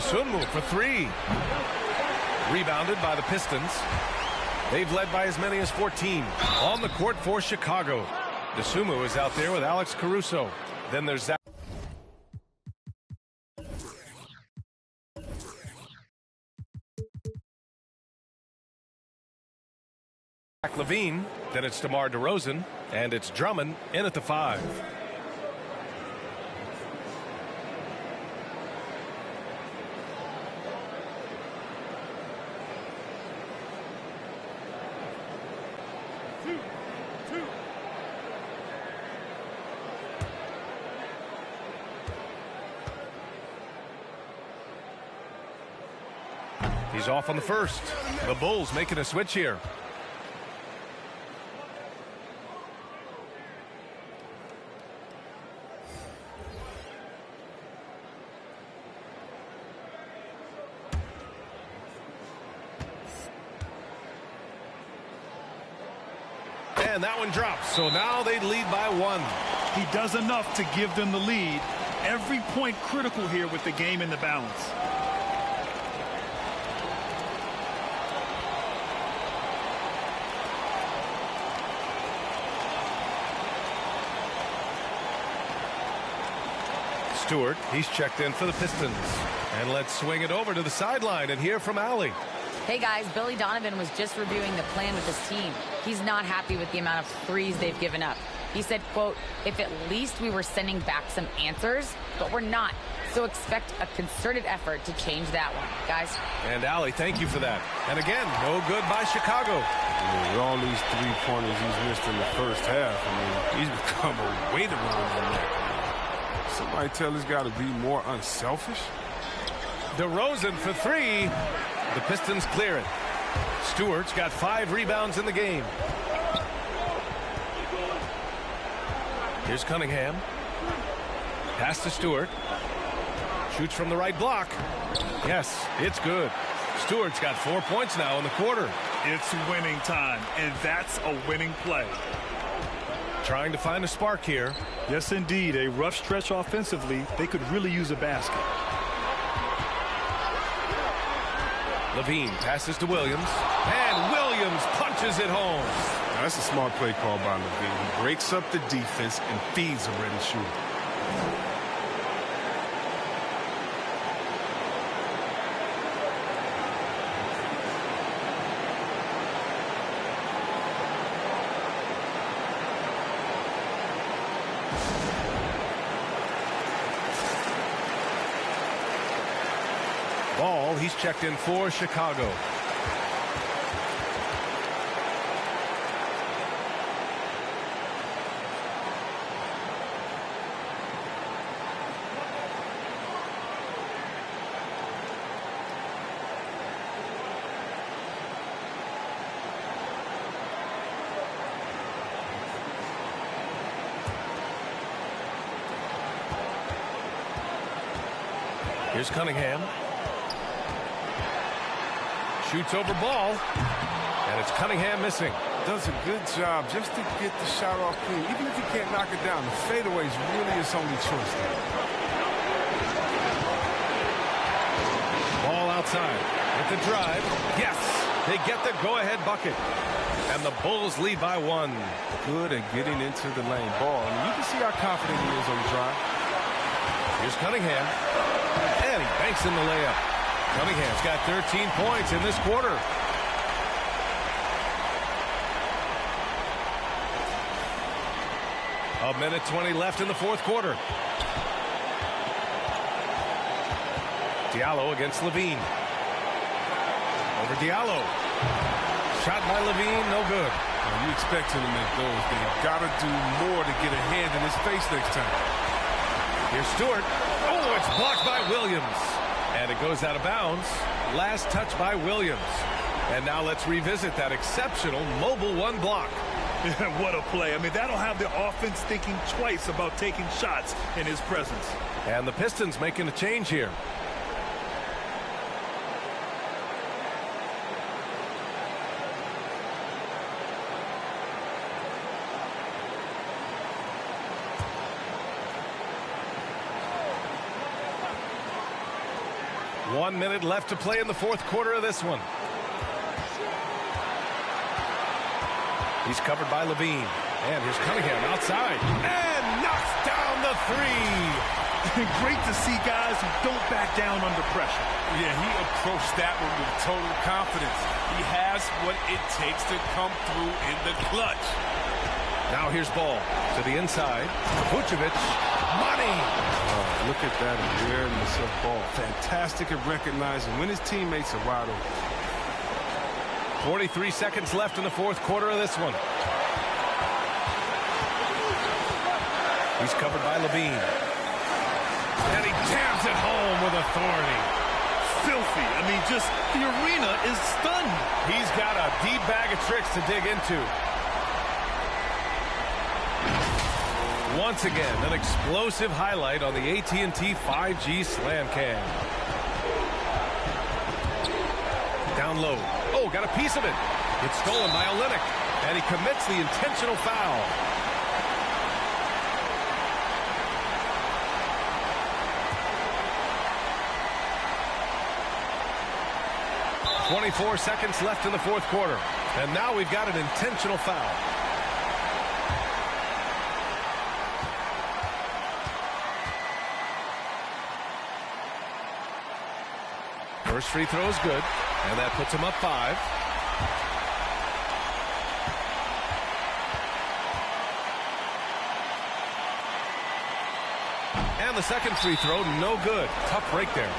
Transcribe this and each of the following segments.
Dosunmu for three. Rebounded by the Pistons. They've led by as many as 14. On the court for Chicago. Dosunmu is out there with Alex Caruso. Then there's Zach Levine. Then it's DeMar DeRozan. And it's Drummond in at the 5. He's off on the first. The Bulls making a switch here. And that one drops. So now they lead by 1. He does enough to give them the lead. Every point critical here with the game in the balance. Stewart, he's checked in for the Pistons. And let's swing it over to the sideline and hear from Allie. Hey guys, Billy Donovan was just reviewing the plan with his team. He's not happy with the amount of threes they've given up. He said, quote, if at least we were sending back some answers, but we're not. So expect a concerted effort to change that one, guys. And Allie, thank you for that. And again, no good by Chicago. With all these three-pointers he's missed in the first half, he's become a weight around the neck. Somebody tell this guy to be more unselfish. DeRozan for three. The Pistons clear it. Stewart's got 5 rebounds in the game. Here's Cunningham. Pass to Stewart. Shoots from the right block. Yes, it's good. Stewart's got 4 points now in the quarter. It's winning time, and that's a winning play. Trying to find a spark here. Yes, indeed. A rough stretch offensively. They could really use a basket. Levine passes to Williams. And Williams punches it home. Now, that's a smart play call by Levine. He breaks up the defense and feeds a ready shooter. Ball, he's checked in for Chicago. Here's Cunningham. Shoots over ball, and it's Cunningham missing. Does a good job just to get the shot off clean. Even if he can't knock it down, the fadeaway is really his only choice there. Ball outside with the drive. Yes, they get the go-ahead bucket. And the Bulls lead by 1. Good at getting into the lane. Ball, you can see how confident he is on the drive. Here's Cunningham, and he banks in the layup. Cunningham's got 13 points in this quarter. A minute 20 left in the fourth quarter. Diallo against Levine. Over Diallo. Shot by Levine, no good. Well, you expect him to make those. They've got to do more to get a hand in his face next time. Here's Stewart. Oh, it's blocked by Williams. And it goes out of bounds. Last touch by Williams. And now let's revisit that exceptional mobile 1 block. What a play. I mean, that'll have the offense thinking twice about taking shots in his presence. And the Pistons making a change here. 1 minute left to play in the fourth quarter of this one. He's covered by Levine. And here's Cunningham outside. And knocks down the three. Great to see guys who don't back down under pressure. Yeah, he approached that one with total confidence. He has what it takes to come through in the clutch. Now here's ball to the inside. Vucevic. Money. Look at that awareness of ball. Fantastic at recognizing when his teammates are wide open. 43 seconds left in the fourth quarter of this one. He's covered by Levine. And he jams it home with authority. Filthy. I mean, just the arena is stunned. He's got a deep bag of tricks to dig into. Once again, an explosive highlight on the AT&T 5G Slam Cam. Down low. Oh, got a piece of it. It's stolen by Olynyk, and he commits the intentional foul. 24 seconds left in the fourth quarter. And now we've got an intentional foul. First free throw is good, and that puts him up 5. And the second free throw, no good. Tough break there.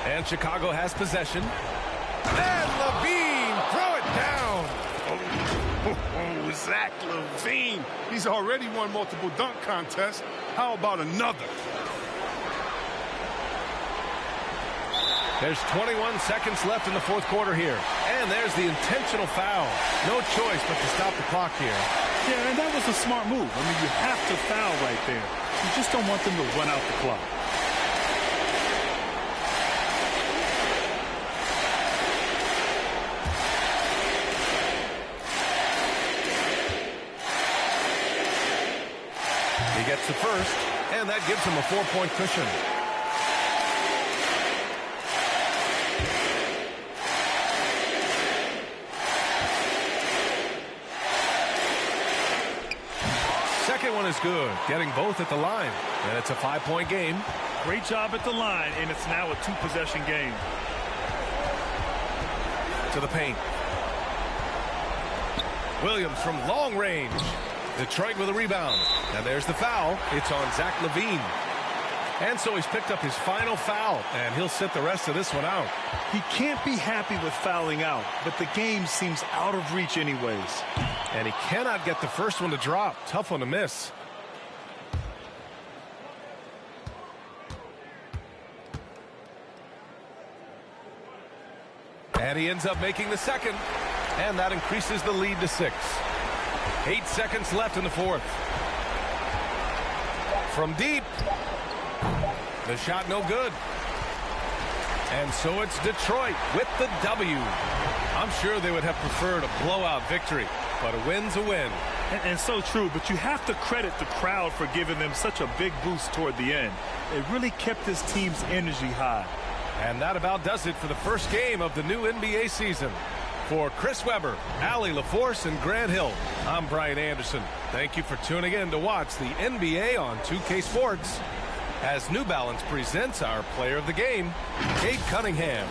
And Chicago has possession. And Levine, throw it down. Oh, Zach Levine. He's already won multiple dunk contests. How about another? There's 21 seconds left in the fourth quarter here. And there's the intentional foul. No choice but to stop the clock here. Yeah, and that was a smart move. I mean, you have to foul right there. You just don't want them to run out the clock. He gets the first, and that gives him a 4-point cushion. Second one is good, getting both at the line. And it's a 5-point game. Great job at the line, and it's now a 2-possession game. To the paint. Williams from long range. Detroit with a rebound. And there's the foul. It's on Zach Levine. And so he's picked up his final foul, and he'll sit the rest of this one out. He can't be happy with fouling out, but the game seems out of reach anyways. And he cannot get the first one to drop. Tough one to miss. And he ends up making the second. And that increases the lead to 6. 8 seconds left in the fourth. From deep. The shot no good. And so it's Detroit with the W. I'm sure they would have preferred a blowout victory, but a win's a win. And so true, but you have to credit the crowd for giving them such a big boost toward the end. It really kept this team's energy high. And that about does it for the first game of the new NBA season. For Chris Webber, Allie LaForce, and Grant Hill, I'm Brian Anderson. Thank you for tuning in to watch the NBA on 2K Sports as New Balance presents our player of the game, Cade Cunningham.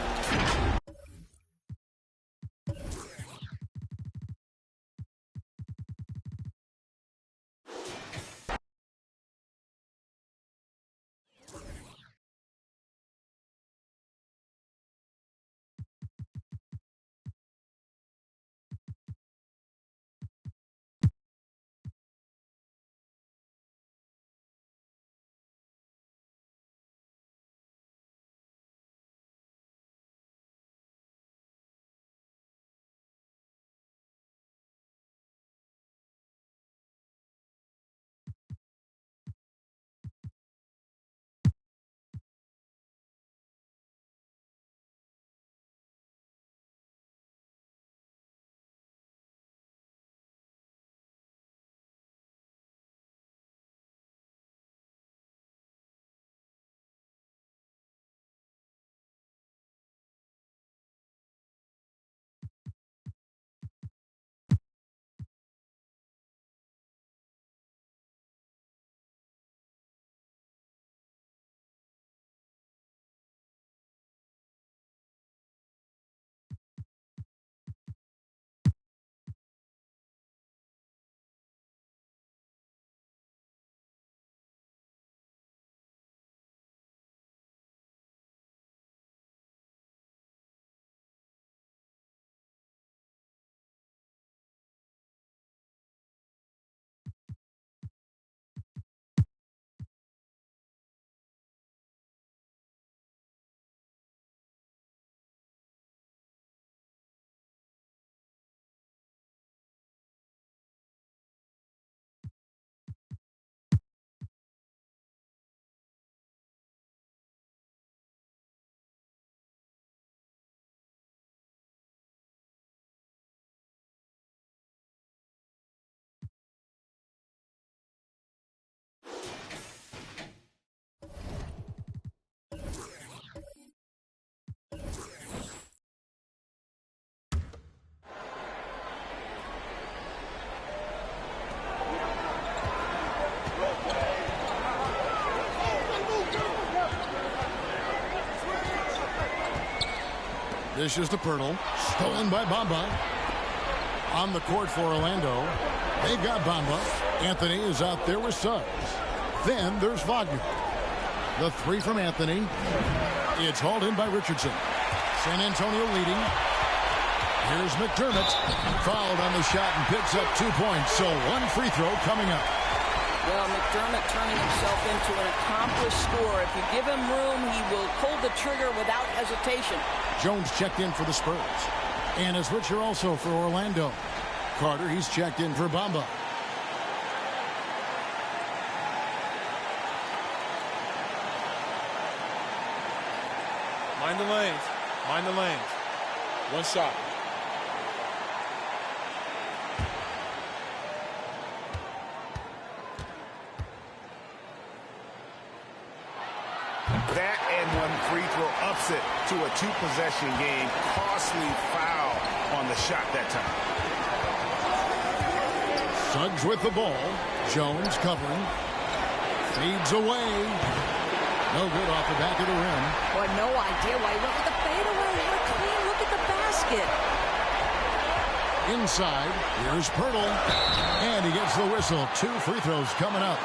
Dishes to Pirtle. Stolen by Bamba. On the court for Orlando. They've got Bamba. Anthony is out there with Suggs. Then there's Wagner. The three from Anthony. It's hauled in by Richardson. San Antonio leading. Here's McDermott. Fouled on the shot and picks up 2 points. So one free throw coming up. Well, McDermott turning himself into an accomplished scorer. If you give him room, he will pull the trigger without hesitation. Jones checked in for the Spurs. And a switcher also for Orlando. Carter, he's checked in for Bamba. Mind the lanes. Mind the lanes. One shot. That and one free throw ups it to a two-possession game. Costly foul on the shot that time. Suggs with the ball. Jones covering. Feeds away. No good off the back of the rim. Boy, no idea why he went with the fadeaway. How clean. Look at the basket. Inside. Here's Pirtle. And he gets the whistle. 2 free throws coming up.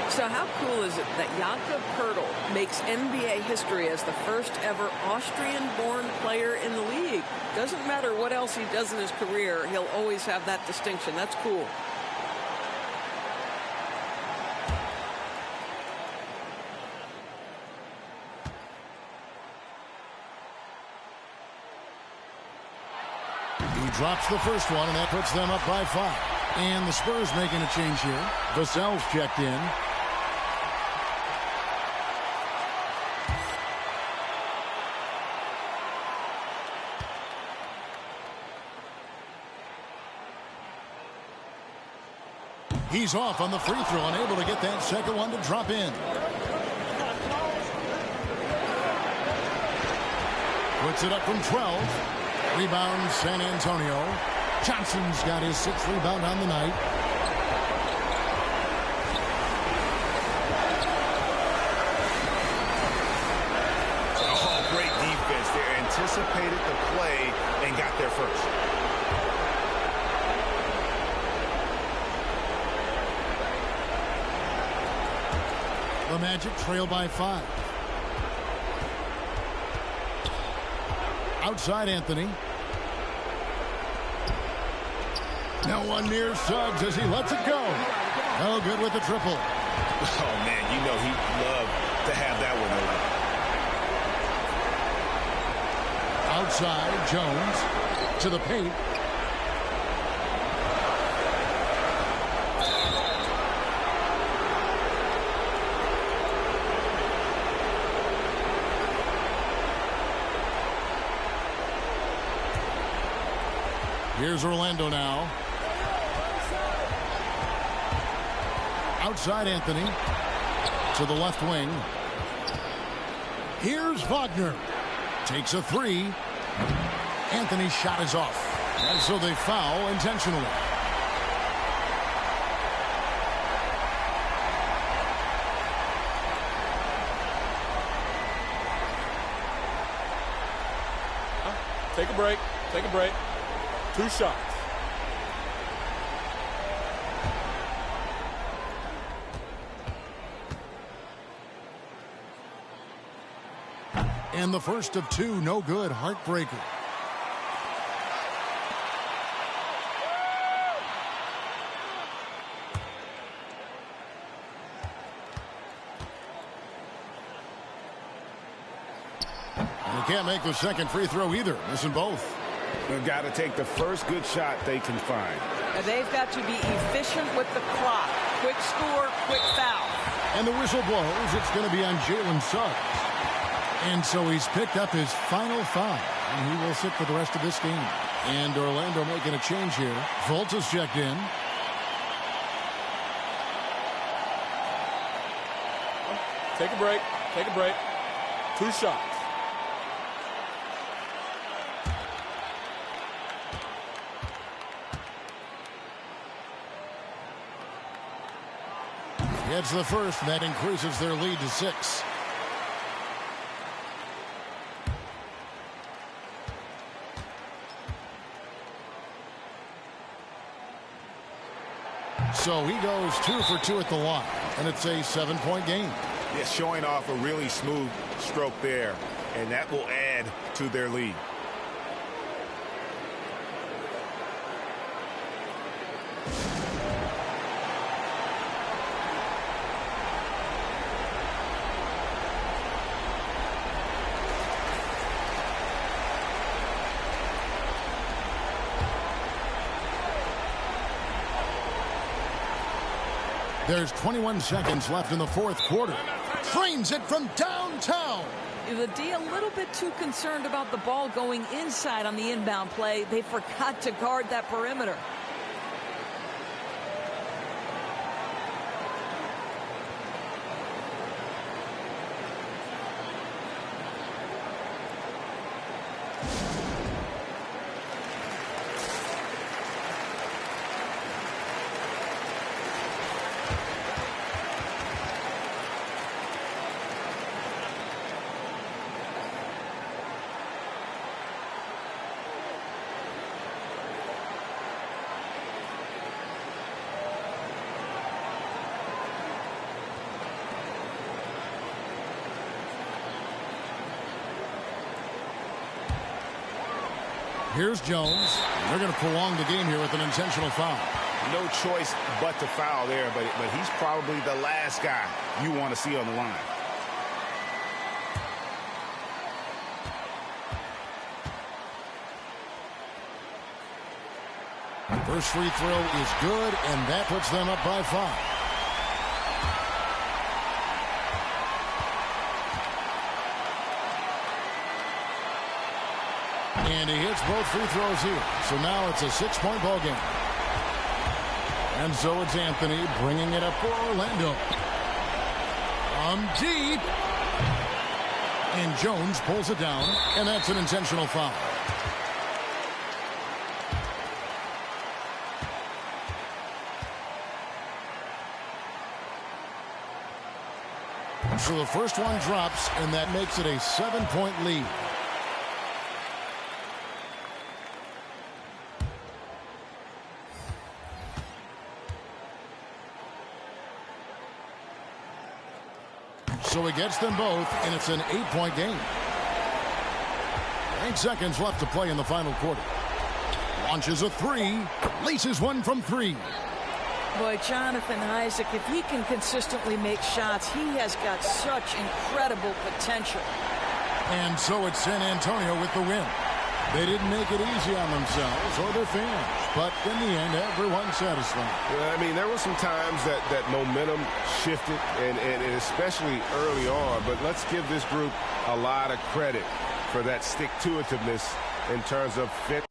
So how cool is it that Jakob Poeltl makes NBA history as the first ever Austrian-born player in the league? Doesn't matter what else he does in his career, he'll always have that distinction. That's cool. He drops the first one, and that puts them up by 5. And the Spurs making a change here. Vassell's checked in. He's off on the free throw, unable to get that second one to drop in. Puts it up from 12. Rebound San Antonio. Johnson's got his 6th rebound on the night. Oh, great defense there. Anticipated the play and got there first. The Magic trail by 5. Outside Anthony. No one near Suggs as he lets it go. No good with the triple. Oh, man, you know he'd love to have that one over. Outside Jones to the paint. Here's Orlando now. Outside Anthony. To the left wing. Here's Wagner. Takes a 3. Anthony's shot is off. And so they foul intentionally. Take a break. Take a break. 2 shots. And the first of 2, no good. Heartbreaker. And he can't make the second free throw either. Missing both. They've got to take the first good shot they can find. And they've got to be efficient with the clock. Quick score, quick foul. And the whistle blows. It's going to be on Jalen Suggs. And so he's picked up his final foul. And he will sit for the rest of this game. And Orlando making a change here. Fultz is checked in. Take a break. Take a break. 2 shots. Gets the first, and that increases their lead to 6. So he goes 2 for 2 at the line, and it's a 7-point game. Yeah, showing off a really smooth stroke there, and that will add to their lead. There's 21 seconds left in the fourth quarter. Trains it from downtown. The D a little bit too concerned about the ball going inside on the inbound play. They forgot to guard that perimeter. Here's Jones. They're going to prolong the game here with an intentional foul. No choice but to foul there, but he's probably the last guy you want to see on the line. First free throw is good, and that puts them up by 5. And he hits both free throws here. So now it's a 6-point ball game. And so it's Anthony bringing it up for Orlando. Deep. And Jones pulls it down, and that's an intentional foul. So the first one drops, and that makes it a 7-point lead. So he gets them both, and it's an 8-point game. 8 seconds left to play in the final quarter. Launches a 3, laces one from 3. Boy, Jonathan Isaac, if he can consistently make shots, he has got such incredible potential. And so it's San Antonio with the win. They didn't make it easy on themselves or their fans, but in the end, everyone's satisfied. Yeah, I mean, there were some times that momentum shifted, and especially early on, but let's give this group a lot of credit for that stick-to-itiveness in terms of fit.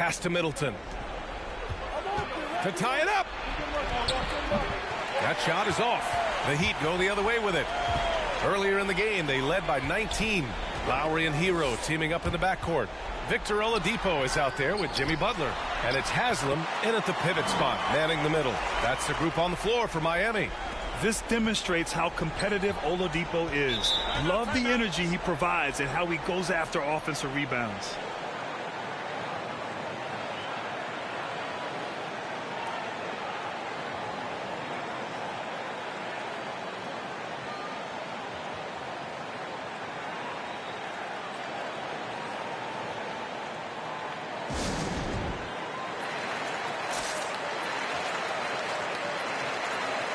Pass to Middleton. To tie it up. That shot is off. The Heat go the other way with it. Earlier in the game, they led by 19. Lowry and Hero teaming up in the backcourt. Victor Oladipo is out there with Jimmy Butler. And it's Haslam in at the pivot spot, manning the middle. That's the group on the floor for Miami. This demonstrates how competitive Oladipo is. Love the energy he provides and how he goes after offensive rebounds.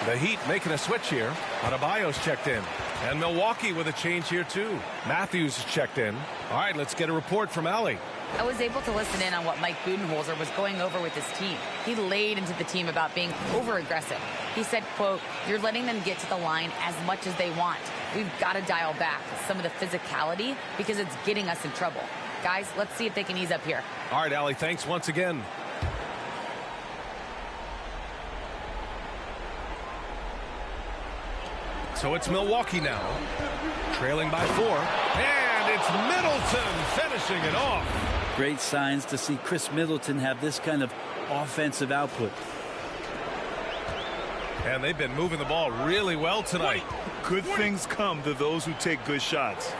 The Heat making a switch here. Adebayo's checked in. And Milwaukee with a change here, too. Matthews is checked in. All right, let's get a report from Allie. I was able to listen in on what Mike Budenholzer was going over with his team. He laid into the team about being over-aggressive. He said, quote, "You're letting them get to the line as much as they want. We've got to dial back some of the physicality because it's getting us in trouble. Guys, let's see if they can ease up here." All right, Allie, thanks once again. So it's Milwaukee now, trailing by 4. And it's Middleton finishing it off. Great signs to see Chris Middleton have this kind of offensive output. And they've been moving the ball really well tonight. Good things come to those who take good shots.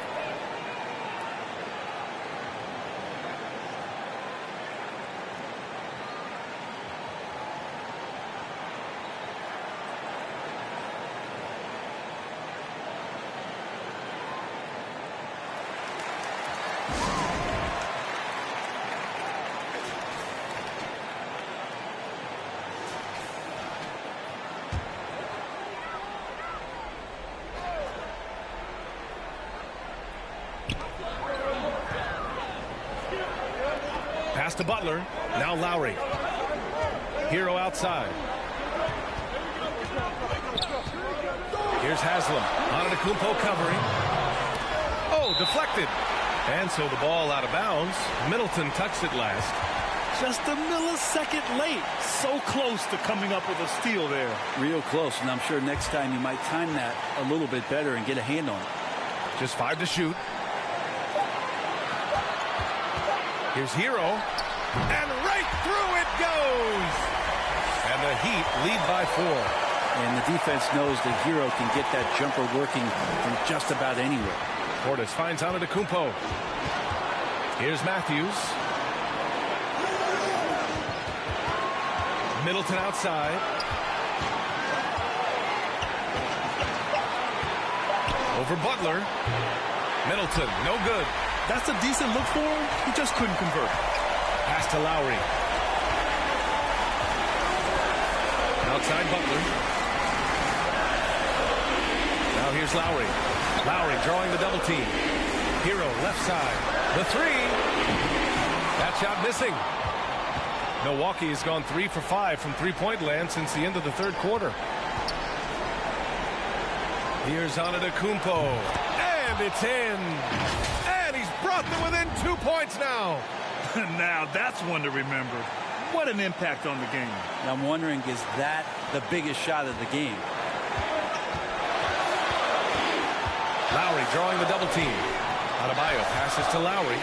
Pass to Butler. Now Lowry. Hero outside. Here's Haslam. Antetokounmpo covering. Oh, deflected. And so the ball out of bounds. Middleton touched it last. Just a millisecond late. So close to coming up with a steal there. Real close, and I'm sure next time you might time that a little bit better and get a hand on it. Just 5 to shoot. Here's Hero. And right through it goes. And the Heat lead by 4. And the defense knows that Hero can get that jumper working from just about anywhere. Portis finds Antetokounmpo. Here's Matthews. Middleton outside. Over Butler. Middleton, no good. That's a decent look for him. He just couldn't convert. Pass to Lowry. Outside Butler. Now here's Lowry. Lowry drawing the double team. Hero left side. The 3. That shot missing. Milwaukee has gone 3 for 5 from three-point land since the end of the third quarter. Here's Antetokounmpo. And it's in. And he's brought them within 2 points now. Now that's one to remember. What an impact on the game. I'm wondering, is that the biggest shot of the game? Lowry drawing the double team. Adebayo passes to Lowry.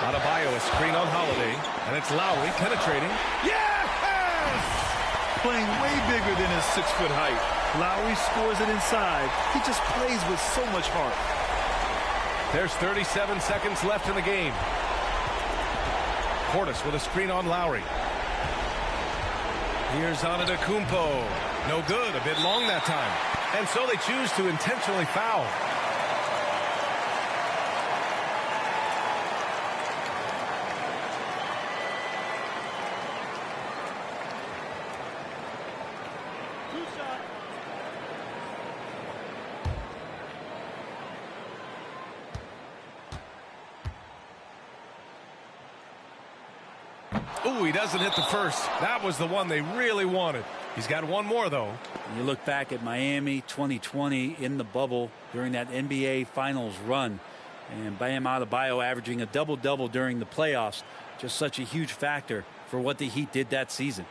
Adebayo a screen on Holiday. And it's Lowry penetrating. Yes! Playing way bigger than his 6-foot height. Lowry scores it inside. He just plays with so much heart. There's 37 seconds left in the game. Portis with a screen on Lowry. Here's Antetokounmpo. No good. A bit long that time. And so they choose to intentionally foul. Ooh, he doesn't hit the first. That was the one they really wanted. He's got one more, though. You look back at Miami 2020 in the bubble during that NBA Finals run, and Bam Adebayo averaging a double-double during the playoffs. Just such a huge factor for what the Heat did that season.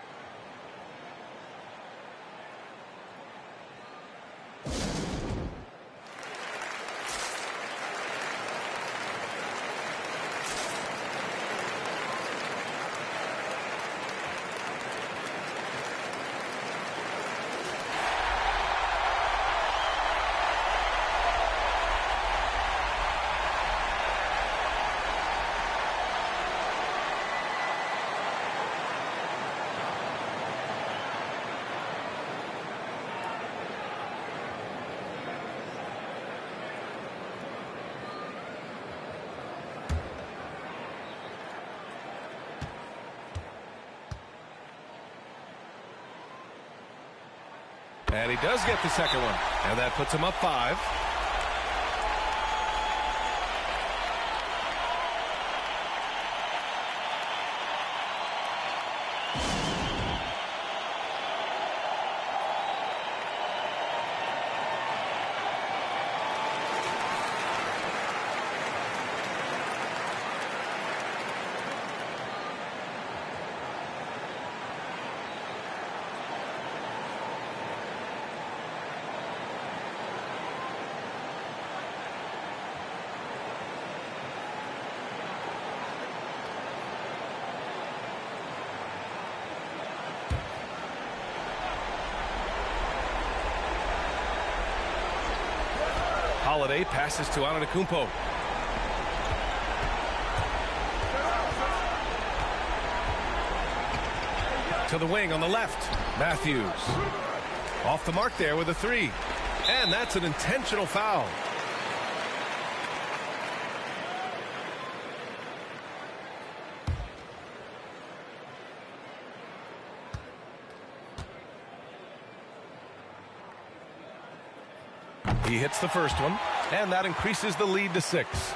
And he does get the second one. And that puts him up 5. Holiday passes to Antetokounmpo. To the wing on the left. Matthews. Off the mark there with a 3. And that's an intentional foul. He hits the first one, and that increases the lead to 6.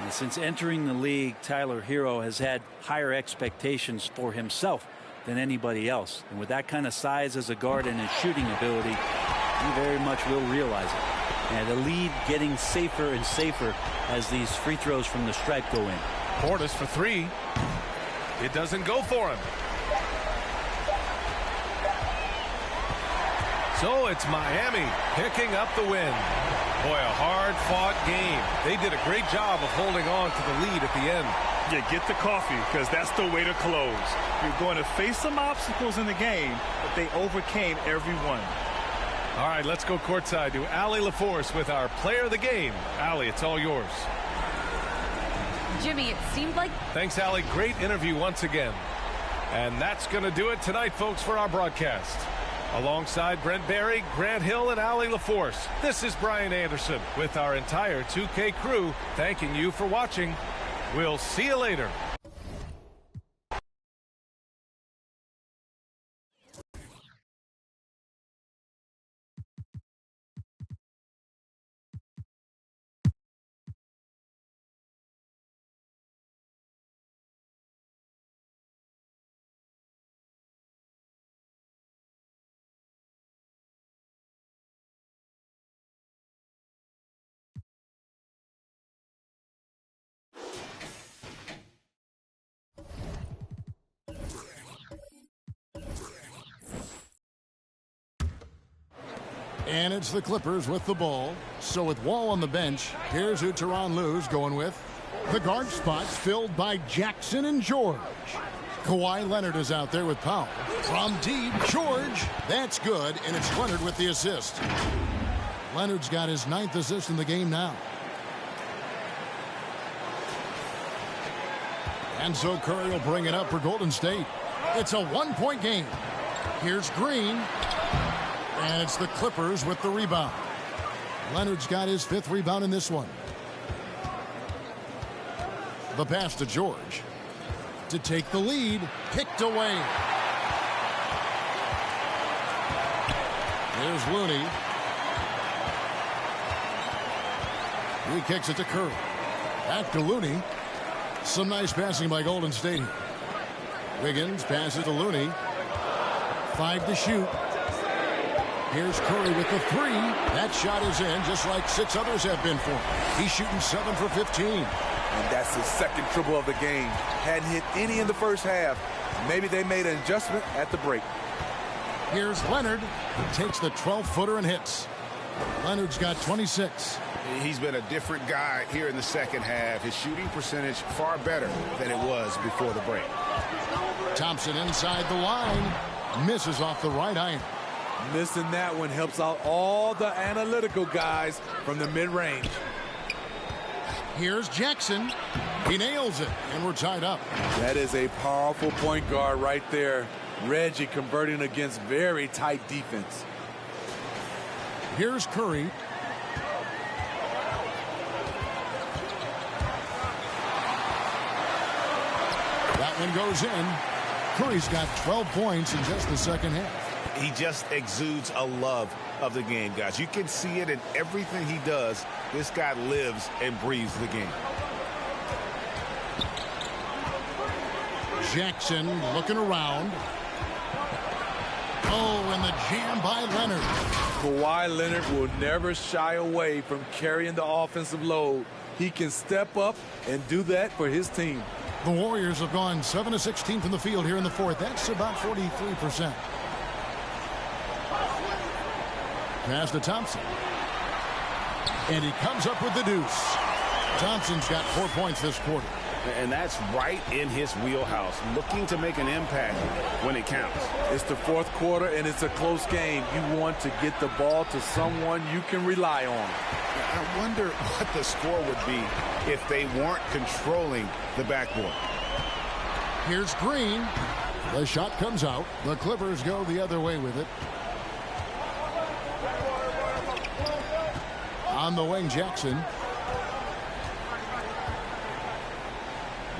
And since entering the league, Tyler Hero has had higher expectations for himself than anybody else. And with that kind of size as a guard and his shooting ability, he very much will realize it. And the lead getting safer and safer as these free throws from the stripe go in. Portis for 3. It doesn't go for him. So it's Miami picking up the win. Boy, a hard-fought game. They did a great job of holding on to the lead at the end. Yeah, get the coffee, because that's the way to close. You're going to face some obstacles in the game, but they overcame every one. All right, let's go courtside to Allie LaForce with our player of the game. Allie, it's all yours. Jimmy, it seemed like... Thanks, Allie. Great interview once again. And that's going to do it tonight, folks, for our broadcast. Alongside Brent Barry, Grant Hill, and Allie LaForce, this is Brian Anderson with our entire 2K crew thanking you for watching. We'll see you later. And it's the Clippers with the ball. So with Wall on the bench, here's who Tyronn Lue's going with. The guard spots filled by Jackson and George. Kawhi Leonard is out there with Powell. From deep, George. That's good, and it's Leonard with the assist. Leonard's got his 9th assist in the game now. And so Curry will bring it up for Golden State. It's a 1-point game. Here's Green. And it's the Clippers with the rebound. Leonard's got his 5th rebound in this one. The pass to George. To take the lead. Kicked away. There's Looney. He kicks it to Curry. Back to Looney. Some nice passing by Golden State. Wiggins passes to Looney. 5 to shoot. Here's Curry with the 3. That shot is in, just like 6 others have been for him. He's shooting 7 for 15. And that's his second triple of the game. Hadn't hit any in the first half. Maybe they made an adjustment at the break. Here's Leonard. He takes the 12-footer and hits. Leonard's got 26. He's been a different guy here in the second half. His shooting percentage far better than it was before the break. Thompson inside the line. Misses off the right iron. Missing that one helps out all the analytical guys from the mid-range. Here's Jackson. He nails it, and we're tied up. That is a powerful point guard right there. Reggie converting against very tight defense. Here's Curry. That one goes in. Curry's got 12 points in just the second half. He just exudes a love of the game, guys. You can see it in everything he does. This guy lives and breathes the game. Jackson looking around. Oh, and the jam by Leonard. Kawhi Leonard will never shy away from carrying the offensive load. He can step up and do that for his team. The Warriors have gone 7 of 16 from the field here in the fourth. That's about 43%. Pass to Thompson. And he comes up with the deuce. Thompson's got 4 points this quarter. And that's right in his wheelhouse, looking to make an impact when it counts. It's the fourth quarter, and it's a close game. You want to get the ball to someone you can rely on. I wonder what the score would be if they weren't controlling the backboard. Here's Green. The shot comes out. The Clippers go the other way with it. On the wing, Jackson.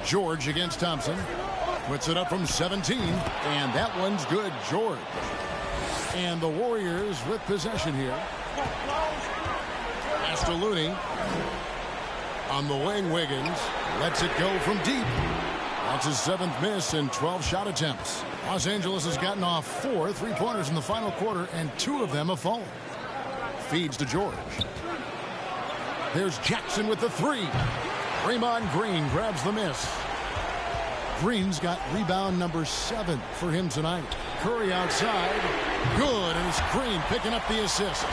George against Thompson. Puts it up from 17. And that one's good, George. And the Warriors with possession here. Pass to Looney. On the wing, Wiggins. Lets it go from deep. That's his 7th miss in 12 shot attempts. Los Angeles has gotten off 4 3-pointers in the final quarter, and 2 of them have fallen. Feeds to George. There's Jackson with the 3. Draymond Green grabs the miss. Green's got rebound number 7 for him tonight. Curry outside. Good, and it's Green picking up the assist.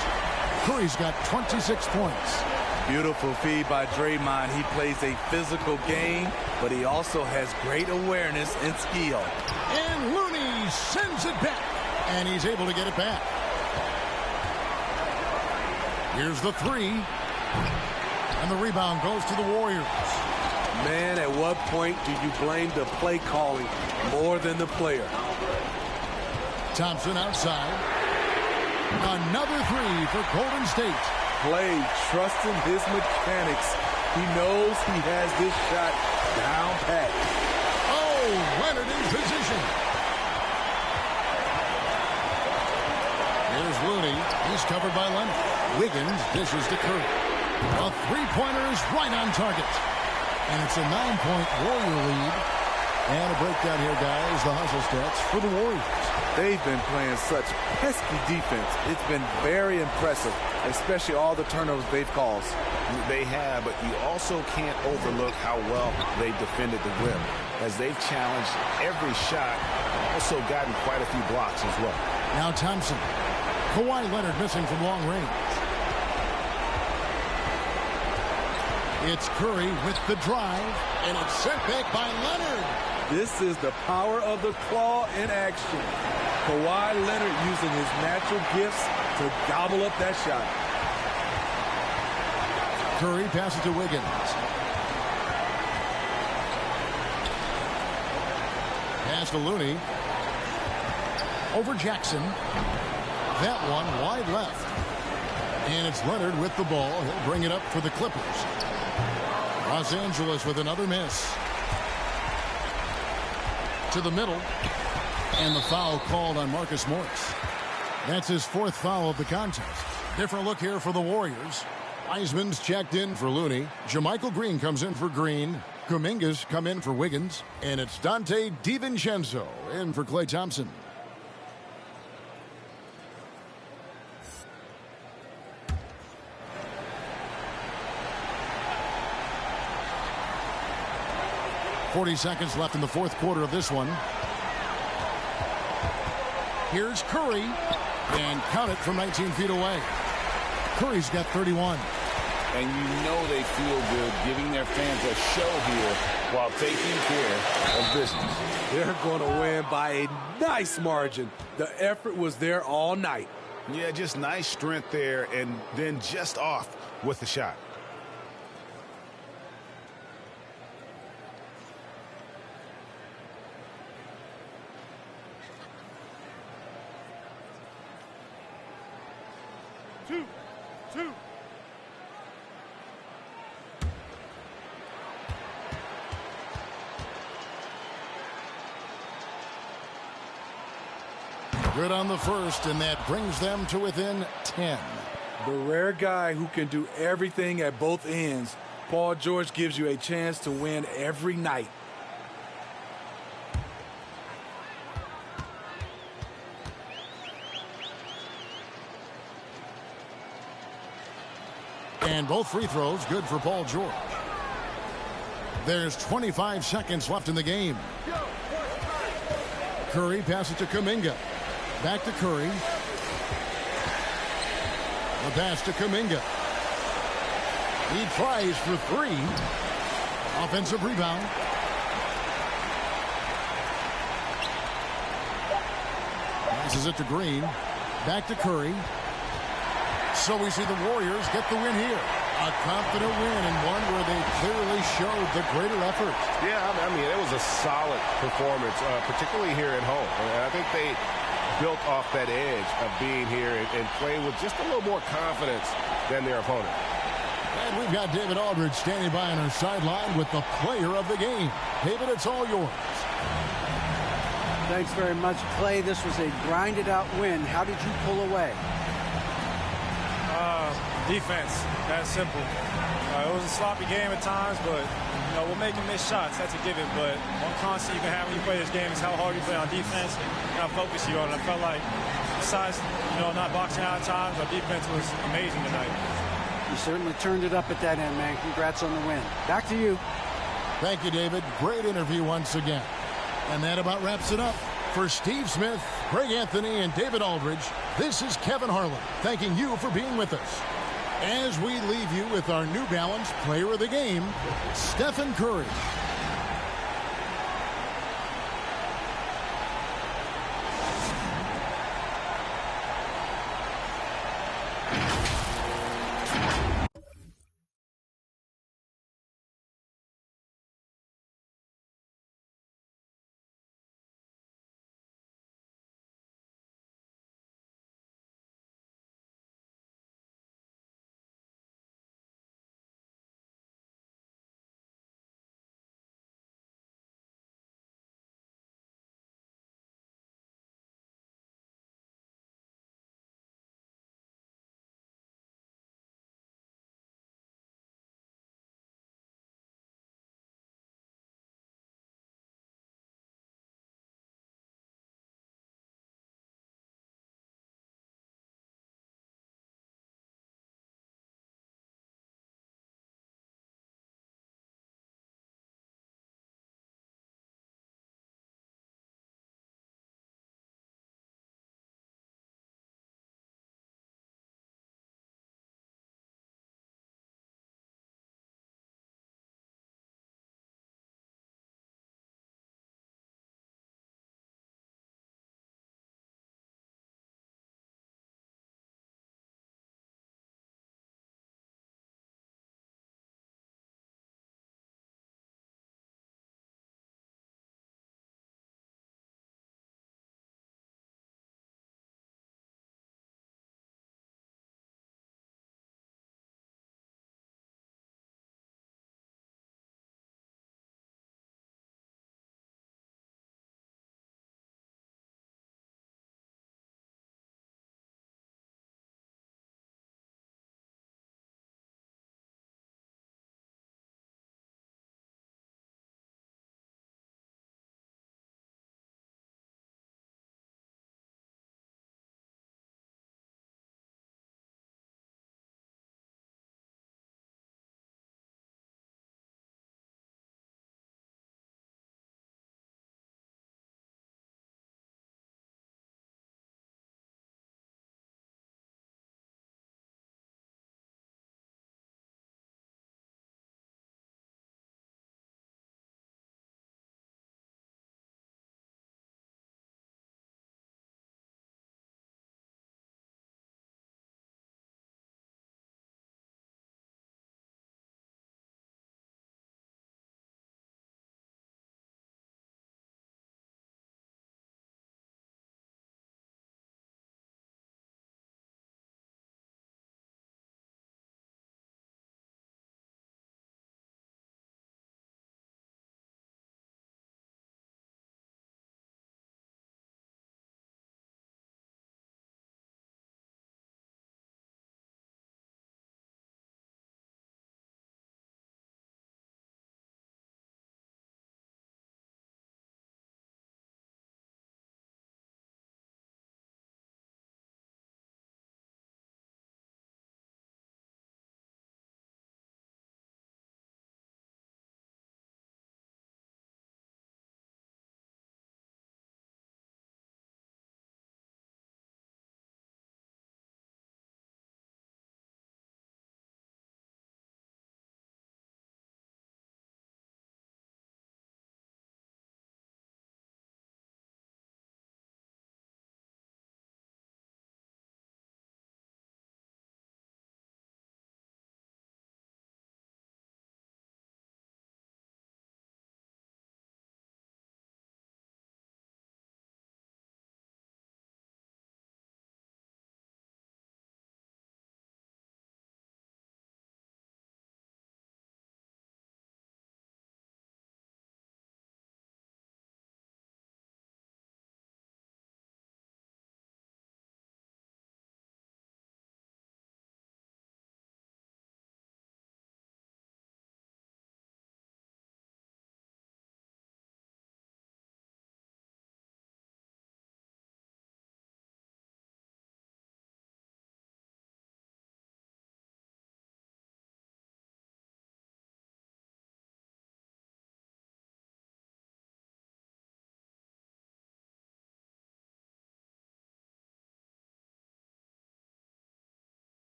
Curry's got 26 points. Beautiful feed by Draymond. He plays a physical game, but he also has great awareness and skill. And Looney sends it back, and he's able to get it back. Here's the 3. And the rebound goes to the Warriors. Man, at what point do you blame the play calling more than the player? Thompson outside. Another 3 for Golden State. Play trusting his mechanics. He knows he has this shot down pat. Oh, Leonard in position. Here's Looney. He's covered by Leonard. Wiggins dishes to Curry. A 3-pointer is right on target. And it's a 9-point Warrior lead. And a breakdown here, guys. The hustle stats for the Warriors. They've been playing such pesky defense. It's been very impressive, especially all the turnovers they've caused. They have, but you also can't overlook how well they've defended the rim, as they've challenged every shot, also gotten quite a few blocks as well. Now Thompson. Kawhi Leonard missing from long range. It's Curry with the drive, and it's sent back by Leonard. This is the power of the claw in action. Kawhi Leonard using his natural gifts to gobble up that shot. Curry passes to Wiggins. Pass to Looney. Over Jackson. That one wide left. And it's Leonard with the ball. He'll bring it up for the Clippers. Los Angeles with another miss. To the middle. And the foul called on Marcus Morris. That's his 4th foul of the contest. Different look here for the Warriors. Wiseman's checked in for Looney. JaMychal Green comes in for Green. Kuminga's come in for Wiggins. And it's Dante DiVincenzo in for Klay Thompson. 40 seconds left in the fourth quarter of this one. Here's Curry, and count it from 19 feet away. Curry's got 31. And you know they feel good giving their fans a show here while taking care of business. They're going to win by a nice margin. The effort was there all night. Yeah, just nice strength there, and then just off with the shot. Two. Good on the first, and that brings them to within 10. The rare guy who can do everything at both ends. Paul George gives you a chance to win every night. And both free throws good for Paul George. There's 25 seconds left in the game. Curry passes to Kuminga. Back to Curry. The pass to Kuminga. He tries for three. Offensive rebound. Passes it to Green. Back to Curry. So we see the Warriors get the win here. A confident win, and one where they clearly showed the greater effort. Yeah, I mean, it was a solid performance, particularly here at home. And I think they built off that edge of being here and playing with just a little more confidence than their opponent. And we've got David Aldridge standing by on our sideline with the player of the game. David, it's all yours. Thanks very much, Clay. This was a grinded-out win. How did you pull away? Defense, that's simple. It was a sloppy game at times, but we're making missed shots. That's a given. But one constant you can have when you play this game is how hard you play on defense and how focused you are. And I felt like, besides not boxing out at times, our defense was amazing tonight. You certainly turned it up at that end, man. Congrats on the win. Back to you. Thank you, David. Great interview once again. And that about wraps it up. For Steve Smith, Greg Anthony, and David Aldridge, this is Kevin Harlan thanking you for being with us. As we leave you with our New Balance player of the game, Stephen Curry.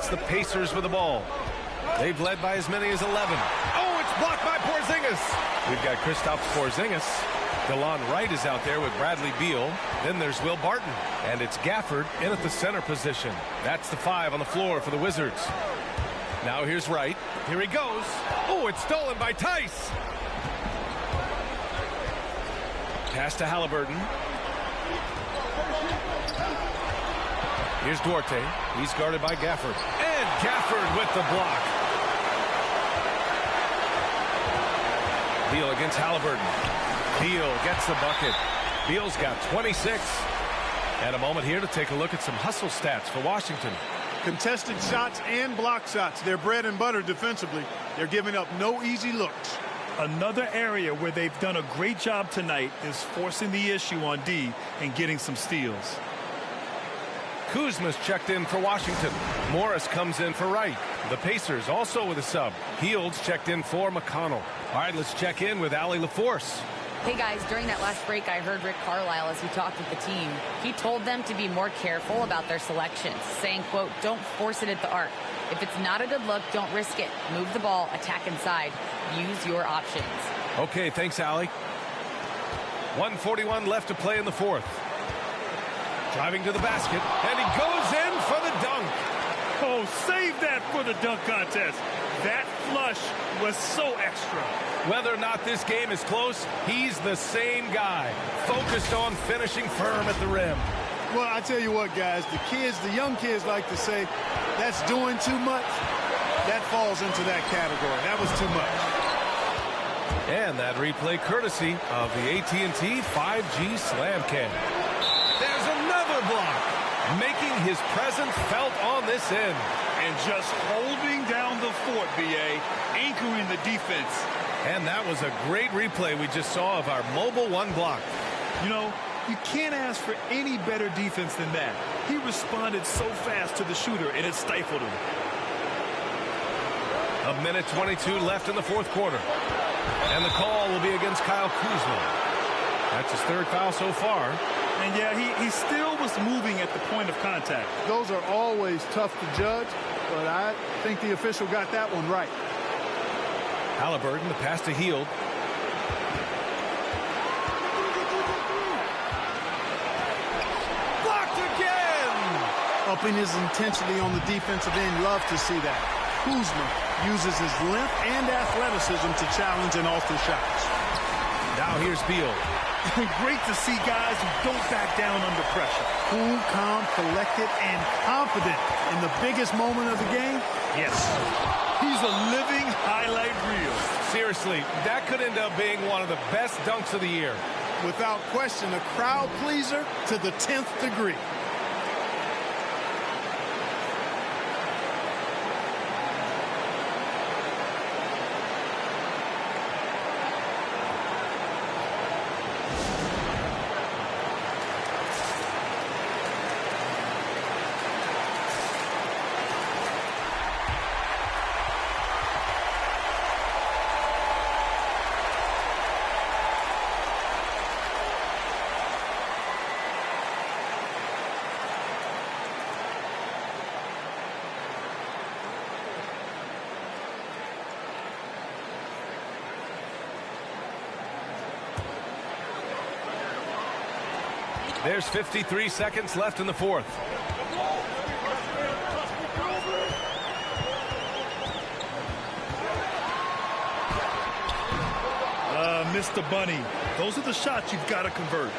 It's the Pacers with the ball. They've led by as many as 11. Oh, it's blocked by Porzingis. We've got Kristaps Porzingis. DeLon Wright is out there with Bradley Beal. Then there's Will Barton. And it's Gafford in at the center position. That's the 5 on the floor for the Wizards. Now here's Wright. Here he goes. Oh, it's stolen by Tice. Pass to Halliburton. Here's Duarte. He's guarded by Gafford. And Gafford with the block. Beal against Halliburton. Beal gets the bucket. Beal's got 26. And a moment here to take a look at some hustle stats for Washington. Contested shots and block shots. They're bread and butter defensively. They're giving up no easy looks. Another area where they've done a great job tonight is forcing the issue on D and getting some steals. Kuzma's checked in for Washington. Morris comes in for Wright. The Pacers also with a sub. Fields checked in for McConnell. All right, let's check in with Allie LaForce. Hey guys, during that last break, I heard Rick Carlisle as he talked with the team. He told them to be more careful about their selections, saying, quote, don't force it at the arc. If it's not a good look, don't risk it. Move the ball, attack inside. Use your options. Okay, thanks, Allie. 1:41 left to play in the fourth. Driving to the basket, and he goes in for the dunk. Oh, save that for the dunk contest. That flush was so extra. Whether or not this game is close, he's the same guy, focused on finishing firm at the rim. Well, I tell you what, guys, the young kids like to say, that's doing too much. That falls into that category. That was too much. And that replay courtesy of the AT&T 5G Slam Cam. There's another block, making his presence felt on this end. And just holding down the fort, B.A., anchoring the defense. And that was a great replay we just saw of our mobile one block. You know, you can't ask for any better defense than that. He responded so fast to the shooter, and it stifled him. 1:22 left in the fourth quarter. And the call will be against Kyle Kuzma. That's his third foul so far. And yeah, he still was moving at the point of contact. Those are always tough to judge, but I think the official got that one right. Halliburton, the pass to Hield. Blocked again! Upping his intensity on the defensive end. Love to see that. Kuzma uses his length and athleticism to challenge and alter shots. Now here's Beal. Great to see guys who don't back down under pressure. Cool, calm, collected, and confident in the biggest moment of the game. Yes. He's a living highlight reel. Seriously, that could end up being one of the best dunks of the year. Without question, a crowd pleaser to the 10th degree. There's 53 seconds left in the fourth. Mr. Bunny. Those are the shots you've got to convert.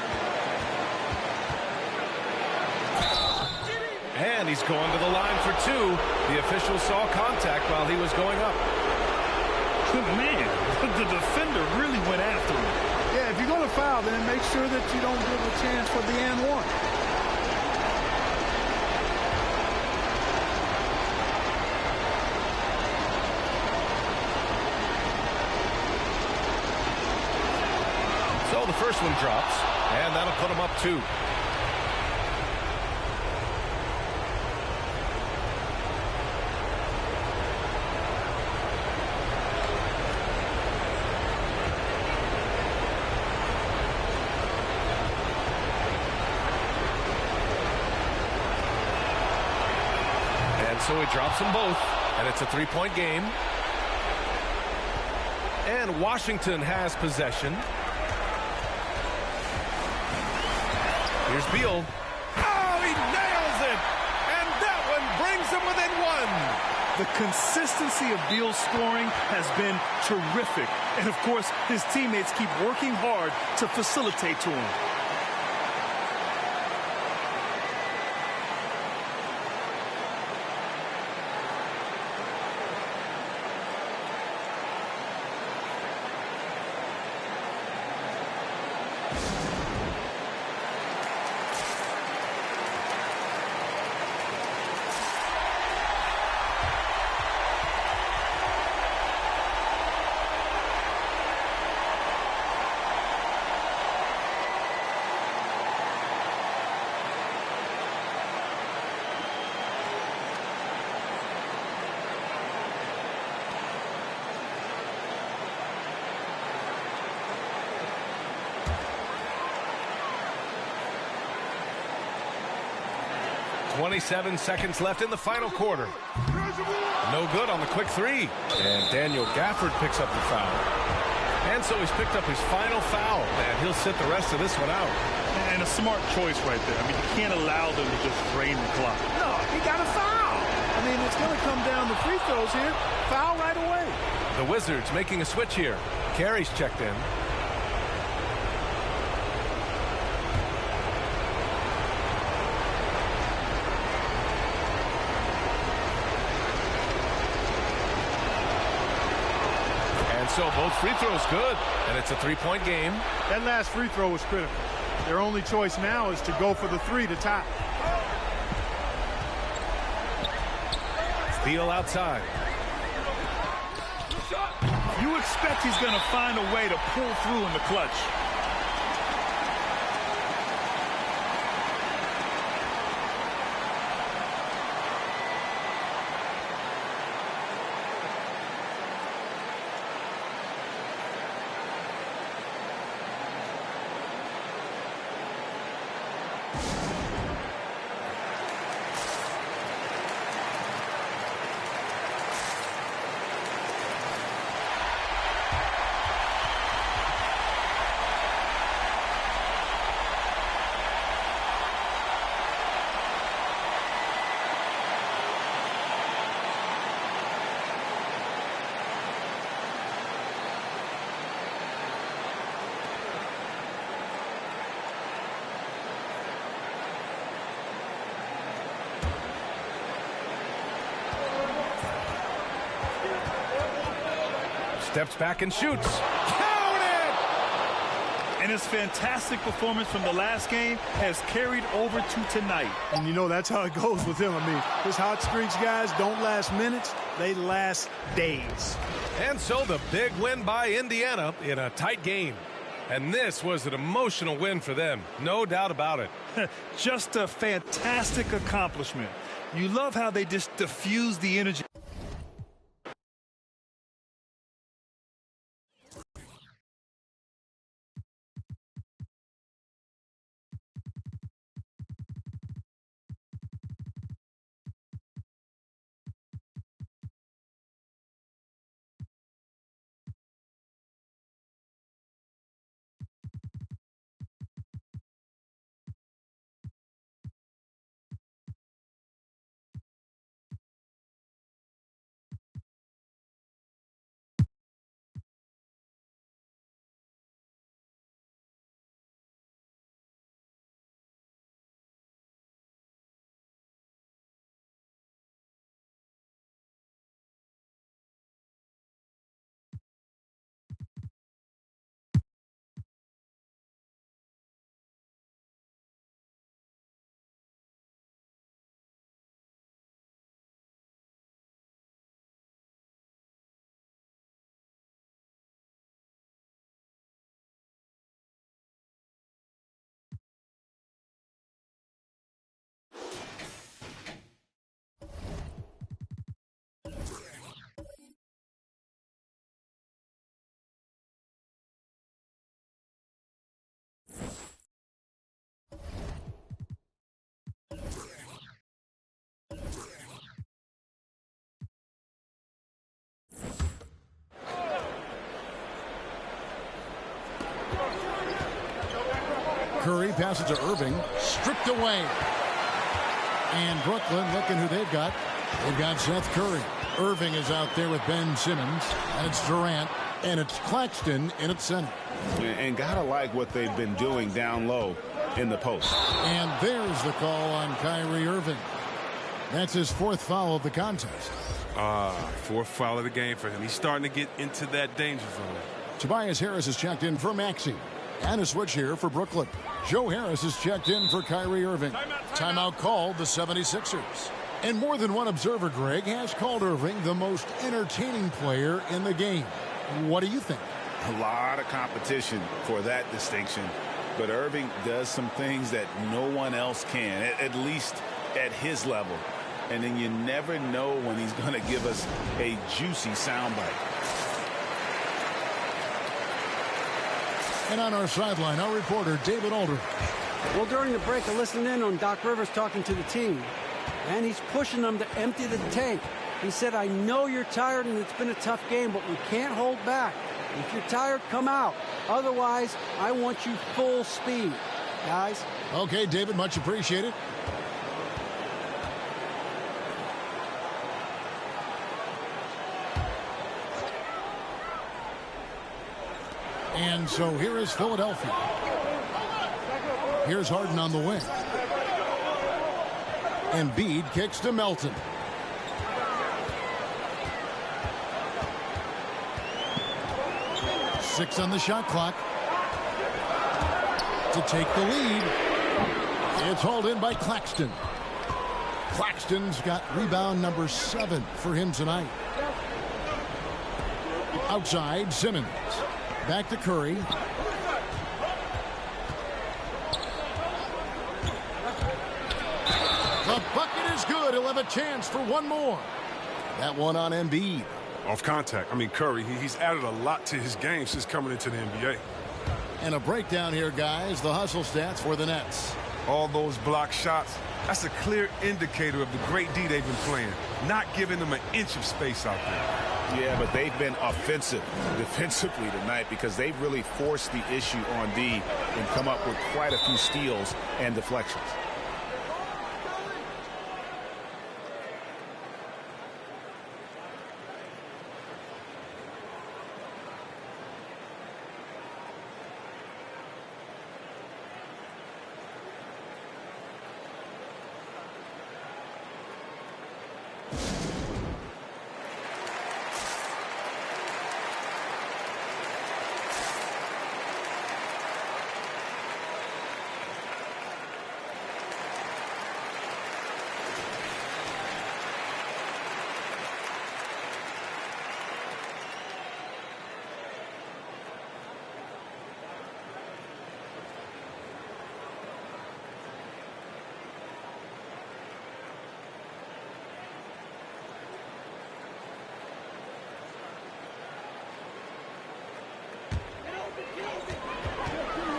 And he's going to the line for two. The official saw contact while he was going up. Man, the defender really went after him. Yeah, if you're going to foul, then make sure that you don't give a chance for the and one. So the first one drops, and that'll put him up two. so he drops them both, and it's a three-point game. And Washington has possession. Here's Beal. Oh, he nails it! And that one brings him within one. The consistency of Beal's scoring has been terrific. And, of course, his teammates keep working hard to facilitate to him. .27 seconds left in the final quarter. No good on the quick three. And Daniel Gafford picks up the foul. And so he's picked up his final foul. And he'll sit the rest of this one out. And a smart choice right there. I mean, you can't allow them to just drain the clock. No, he got a foul. I mean, it's going to come down to free throws here. Foul right away. The Wizards making a switch here. Carey's checked in. So both free throws good, and it's a three-point game. That last free throw was critical. Their only choice now is to go for the three to tie. Beal outside. You expect he's going to find a way to pull through in the clutch. Steps back and shoots. Counted! And his fantastic performance from the last game has carried over to tonight. And you know, that's how it goes with him. I mean, his hot streaks, guys, don't last minutes. They last days. And so the big win by Indiana in a tight game. And this was an emotional win for them. No doubt about it. Just a fantastic accomplishment. You love how they just diffuse the energy. Curry passes to Irving. Stripped away. And Brooklyn looking who they've got. They've got Seth Curry. Irving is out there with Ben Simmons. And it's Durant. And it's Claxton in at center. And gotta like what they've been doing down low in the post. And there's the call on Kyrie Irving. That's his 4th foul of the contest. 4th foul of the game for him. He's starting to get into that danger zone. Tobias Harris is checked in for Maxey. And a switch here for Brooklyn. Joe Harris is checked in for Kyrie Irving. Timeout called the 76ers. And more than one observer, Greg, has called Irving the most entertaining player in the game. What do you think? A lot of competition for that distinction. But Irving does some things that no one else can, at least at his level. And then you never know when he's going to give us a juicy soundbite. And on our sideline, our reporter, David Aldridge. Well, during the break, I listened in on Doc Rivers talking to the team. And he's pushing them to empty the tank. He said, I know you're tired and it's been a tough game, but we can't hold back. If you're tired, come out. Otherwise, I want you full speed, guys. Okay, David, much appreciated. And so here is Philadelphia. Here's Harden on the wing. Embiid kicks to Melton. Six on the shot clock. To take the lead. It's hauled in by Claxton. Claxton's got rebound number 7 for him tonight. Outside, Simmons. Back to Curry. The bucket is good. He'll have a chance for one more. That one on Embiid. Off contact. I mean, Curry, he's added a lot to his game since coming into the NBA. And a breakdown here, guys. The hustle stats for the Nets. All those block shots, that's a clear indicator of the great D they've been playing. Not giving them an inch of space out there. Yeah, but they've been offensive defensively tonight because they've really forced the issue on D and come up with quite a few steals and deflections.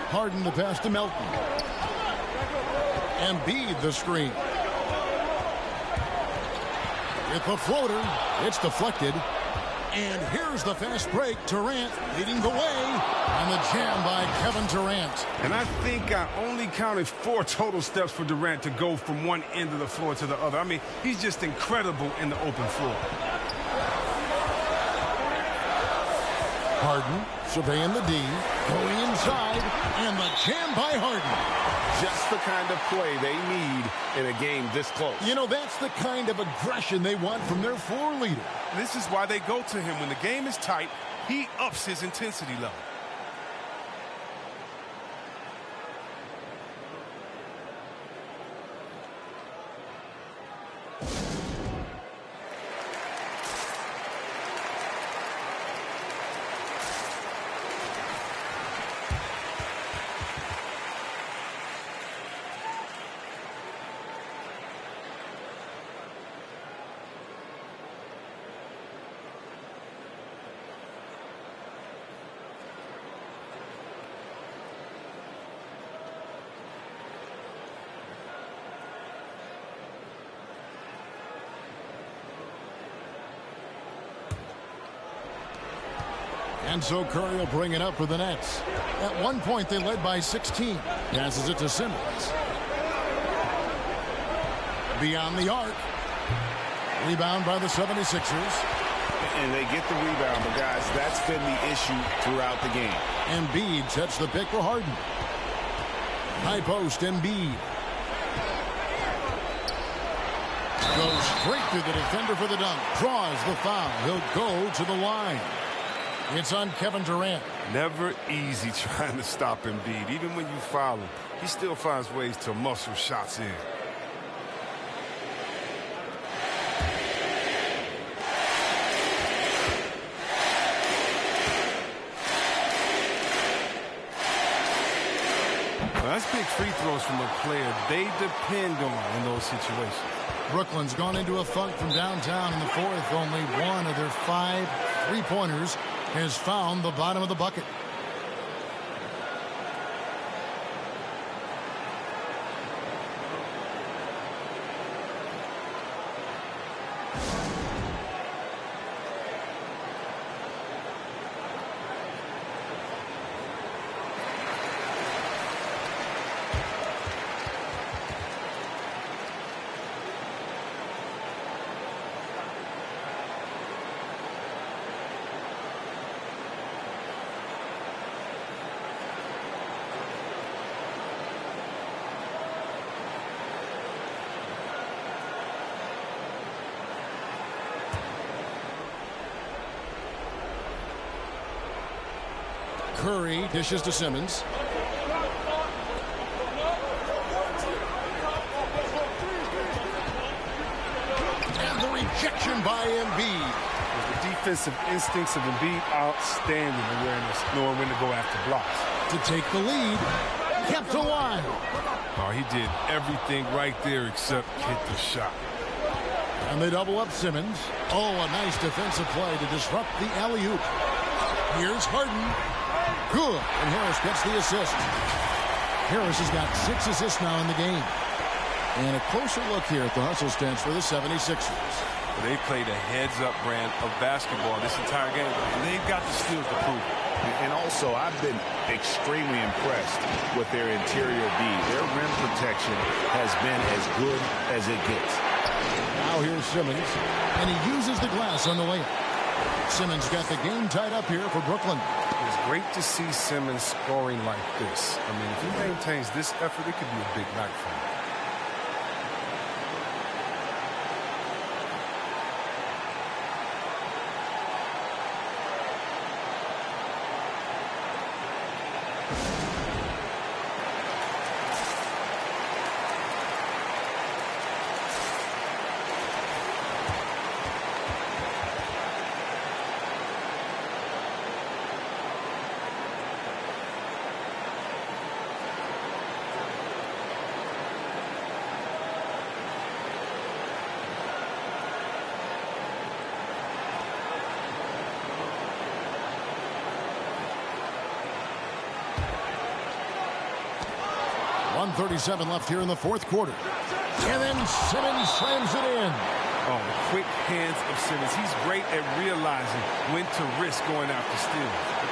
Harden the pass to Melton. Embiid the screen. With the floater, it's deflected. And here's the fast break. Durant leading the way on the jam by Kevin Durant. And I think I only counted 4 total steps for Durant to go from one end of the floor to the other. I mean, he's just incredible in the open floor. Harden surveying the D, going inside, and the jam by Harden. Just the kind of play they need in a game this close. You know, that's the kind of aggression they want from their floor leader. This is why they go to him. When the game is tight, he ups his intensity level. And so Curry will bring it up for the Nets. At one point, they led by 16. Passes it to Simmons. Beyond the arc. Rebound by the 76ers. And they get the rebound, but guys, that's been the issue throughout the game. Embiid sets the pick for Harden. High post, Embiid. Goes straight through the defender for the dunk. Draws the foul. He'll go to the line. It's on Kevin Durant. Never easy trying to stop Embiid. Even when you foul him, he still finds ways to muscle shots in. Well, that's big free throws from a player they depend on in those situations. Brooklyn's gone into a funk from downtown in the fourth. Only one of their 5 3-pointers has found the bottom of the bucket. Curry dishes to Simmons. And the rejection by Embiid. The defensive instincts of Embiid outstanding awareness, knowing when to go after blocks. To take the lead, kept alive. Oh, he did everything right there except hit the shot. And they double up Simmons. Oh, a nice defensive play to disrupt the alley-oop. Here's Harden. Good. And Harris gets the assist. Harris has got 6 assists now in the game. And a closer look here at the hustle stance for the 76ers. Well, they played a heads-up brand of basketball this entire game, and they've got the skills to prove it. And also, I've been extremely impressed with their interior D. Their rim protection has been as good as it gets. Now here's Simmons, and he uses the glass on the layup. Simmons got the game tied up here for Brooklyn. It's great to see Simmons scoring like this. I mean, if he maintains this effort, it could be a big night for him. .37 left here in the fourth quarter. And then Simmons slams it in. Oh, the quick hands of Simmons. He's great at realizing when to risk going after steals.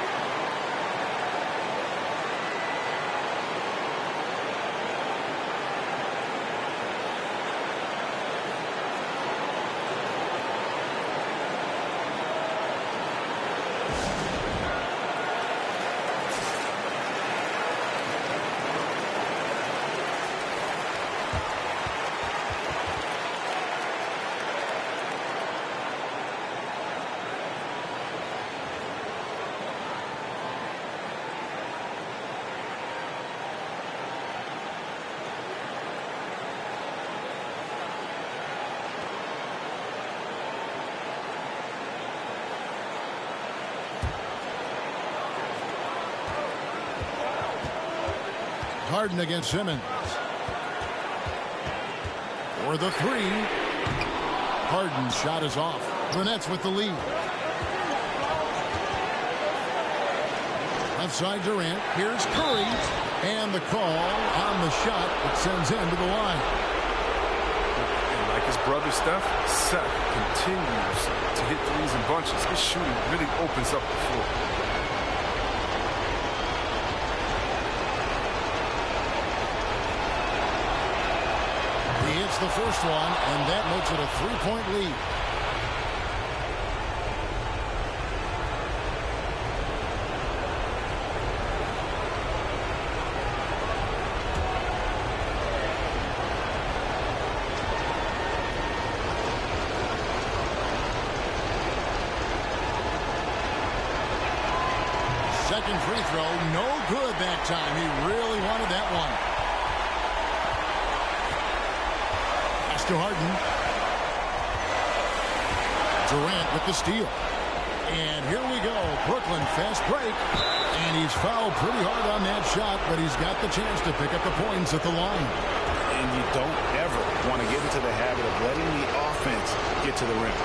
Harden against Simmons. For the three. Harden's shot is off. The Nets with the lead. Left side Durant. Here's Curry. And the call on the shot that sends him to the line. And like his brother Steph, Seth continues to hit threes in bunches. His shooting really opens up the floor. Makes the first one, and that makes it a 3-point lead. Second free throw, no good that time. He really wanted that one. Pass to Harden. Durant with the steal. And here we go. Brooklyn fast break. And he's fouled pretty hard on that shot, but he's got the chance to pick up the points at the line. And you don't ever want to get into the habit of letting the offense get to the rim.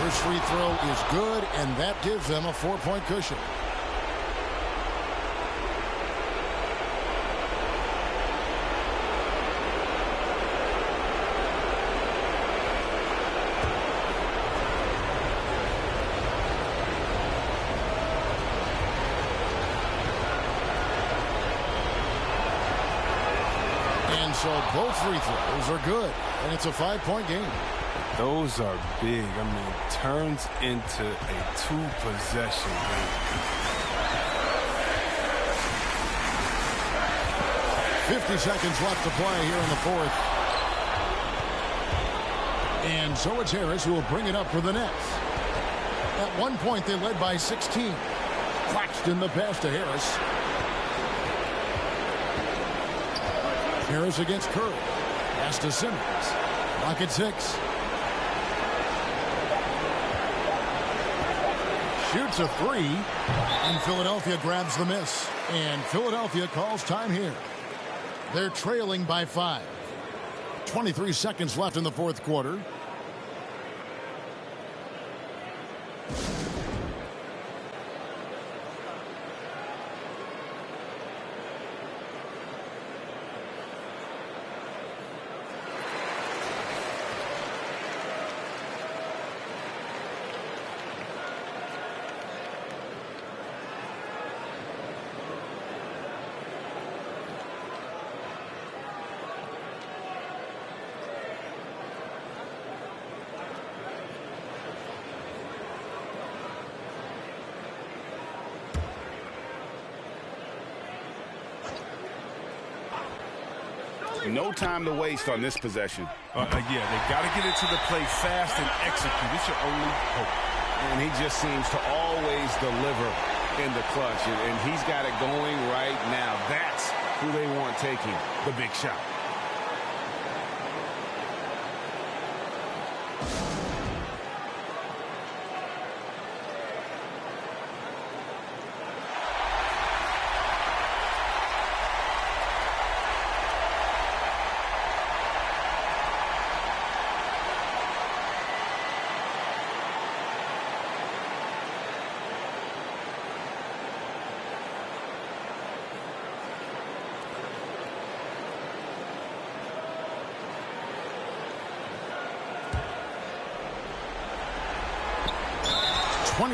First free throw is good, and that gives them a 4-point cushion. And so both free throws are good, and it's a 5-point game. Those are big. I mean, turns into a 2-possession game. 50 seconds left to play here in the fourth. And so it's Harris who will bring it up for the Nets. At one point, they led by 16. Claxton the pass to Harris. Harris against Curry. Pass to Simmons. Clock at 6. Shoots a 3, and Philadelphia grabs the miss. And Philadelphia calls time here. They're trailing by 5. 23 seconds left in the fourth quarter. No time to waste on this possession. Yeah, they got to get into the play fast and execute. It's your only hope. And he just seems to always deliver in the clutch. And he's got it going right now. That's who they want taking the big shot.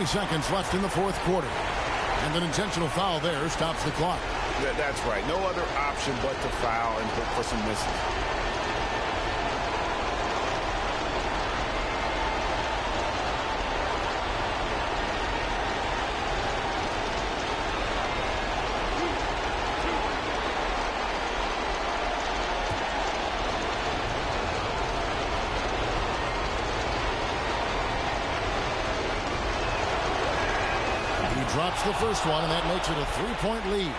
Seconds left in the fourth quarter. And an intentional foul there stops the clock. That's right. No other option but to foul and look for some misses. Drops the first one, and that makes it a 3-point lead.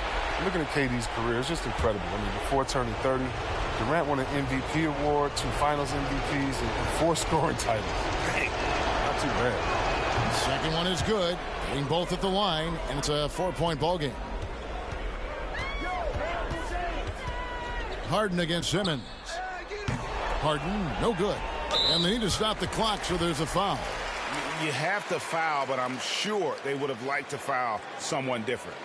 Looking at KD's career, it's just incredible. I mean, before turning 30, Durant won an MVP award, 2 Finals MVPs, and 4 scoring titles. Dang, not too bad. The second one is good, getting both at the line, and it's a 4-point ball game. Harden against Simmons. Harden, no good. And they need to stop the clock, so there's a foul. You have to foul, but I'm sure they would have liked to foul someone different.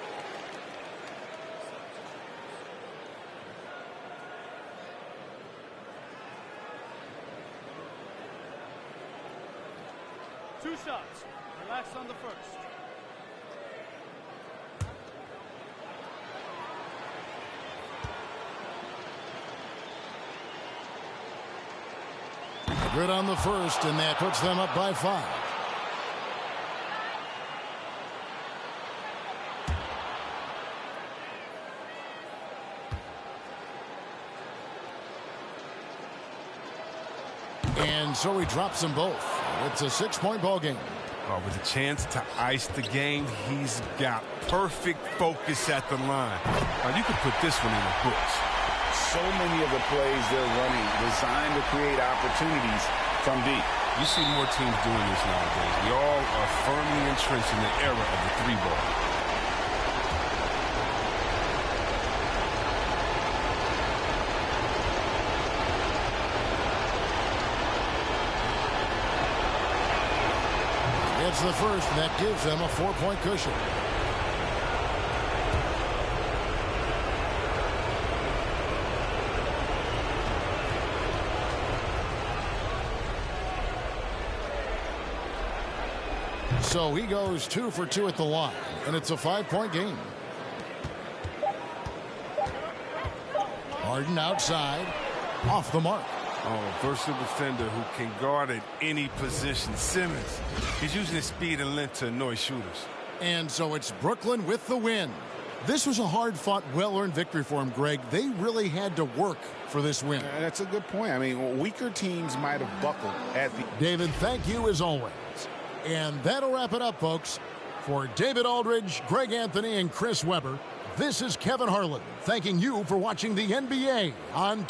Two shots. Relax on the first. Good on the first, and that puts them up by 5. And so he drops them both. It's a 6-point ball game. With a chance to ice the game, he's got perfect focus at the line. Now, you can put this one in the books. So many of the plays they're running designed to create opportunities from deep. You see more teams doing this nowadays. We all are firmly entrenched in the era of the 3-ball. It's the first, and that gives them a 4-point cushion. So he goes 2 for 2 at the line, and it's a 5-point game. Harden outside, off the mark. Oh, versatile defender who can guard at any position. Simmons, he's using his speed and length to annoy shooters. And so it's Brooklyn with the win. This was a hard-fought, well-earned victory for him, Greg. They really had to work for this win. That's a good point. I mean, weaker teams might have buckled at the... David, thank you as always. And that'll wrap it up, folks. For David Aldridge, Greg Anthony, and Chris Webber, this is Kevin Harlan thanking you for watching the NBA on...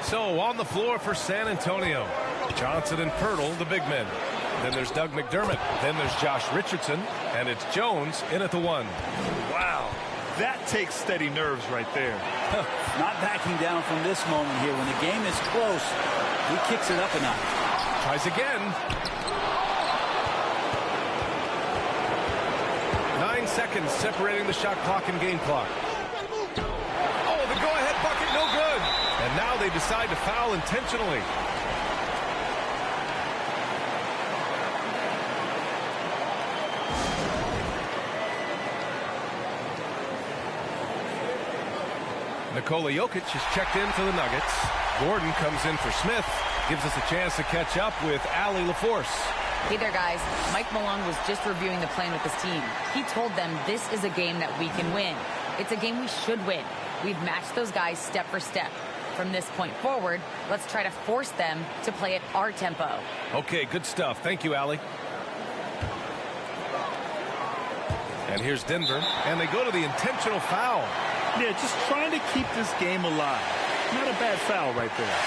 So on the floor for San Antonio, Johnson and Pirtle, the big men. Then there's Doug McDermott. Then there's Josh Richardson. And it's Jones in at the 1. Wow. That takes steady nerves right there. Not backing down from this moment here. When the game is close, he kicks it up a notch. Tries again. 9 seconds separating the shot clock and game clock. Oh, the go-ahead bucket, no good. And now they decide to foul intentionally. Nikola Jokic is checked in for the Nuggets. Gordon comes in for Smith. Gives us a chance to catch up with Allie LaForce. Hey there, guys. Mike Malone was just reviewing the plan with his team. He told them this is a game that we can win. It's a game we should win. We've matched those guys step for step. from this point forward, let's try to force them to play at our tempo. Okay, good stuff. Thank you, Allie. And here's Denver, and they go to the intentional foul. Yeah, just trying to keep this game alive. Not a bad foul right there.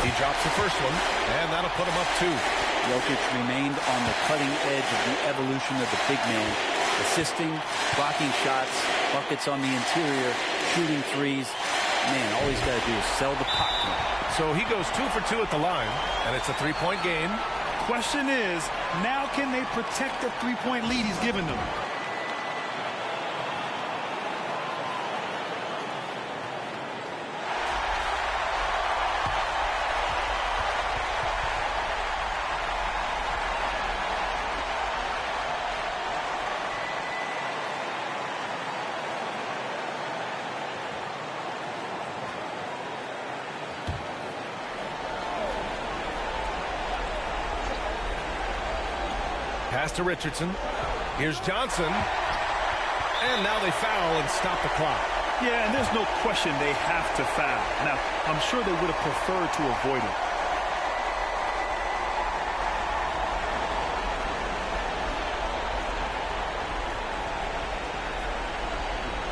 He drops the first one, and that'll put him up 2. Jokic remained on the cutting edge of the evolution of the big man, assisting, blocking shots, buckets on the interior, shooting threes. Man, all he's got to do is sell the puck. So he goes 2 for 2 at the line, and it's a 3-point game. Question is, now can they protect the 3-point lead he's given them? Pass to Richardson. Here's Johnson. And now they foul and stop the clock. Yeah, and there's no question they have to foul. Now, I'm sure they would have preferred to avoid it.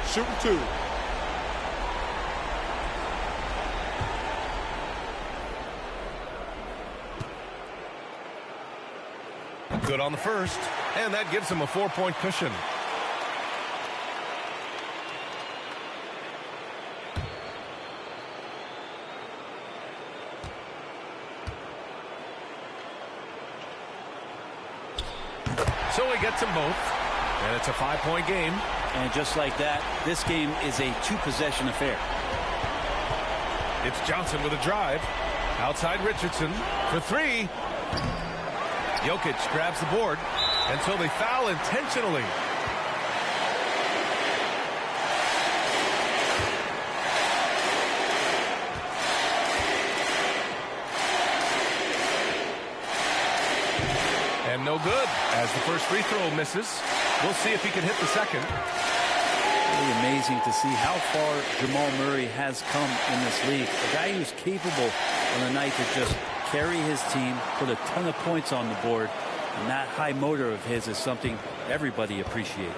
Shooting 2. Good on the first, and that gives him a 4-point cushion. So he gets them both, and it's a 5-point game. And just like that, this game is a 2-possession affair. It's Johnson with a drive. Outside Richardson for 3. Jokic grabs the board, and so they foul intentionally. And no good, as the first free throw misses. We'll see if he can hit the second. Really amazing to see how far Jamal Murray has come in this league. A guy who's capable on the night to just carry his team, put a ton of points on the board, and that high motor of his is something everybody appreciates.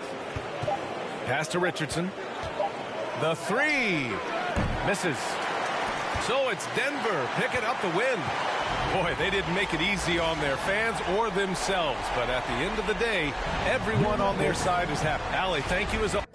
Pass to Richardson. The 3 misses. So it's Denver picking up the win. Boy, they didn't make it easy on their fans or themselves, but at the end of the day, everyone on their side is happy. Allie, thank you as always.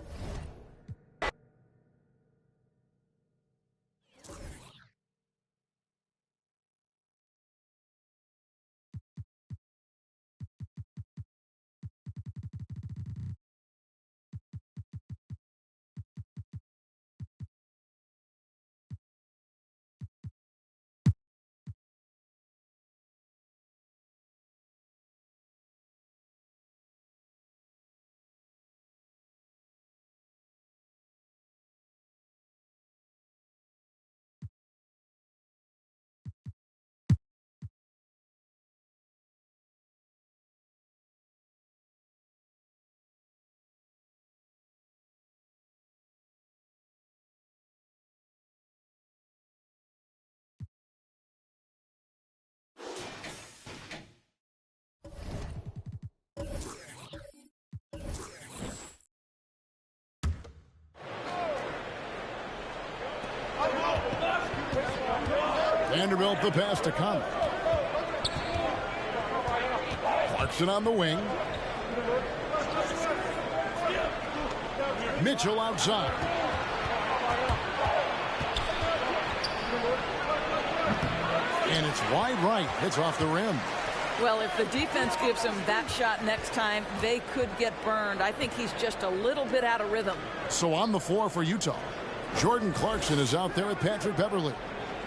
Vanderbilt the pass to Conley. Clarkson on the wing. Mitchell outside. And it's wide right. Hits off the rim. Well, if the defense gives him that shot next time, they could get burned. I think he's just a little bit out of rhythm. So on the floor for Utah, Jordan Clarkson is out there with Patrick Beverly.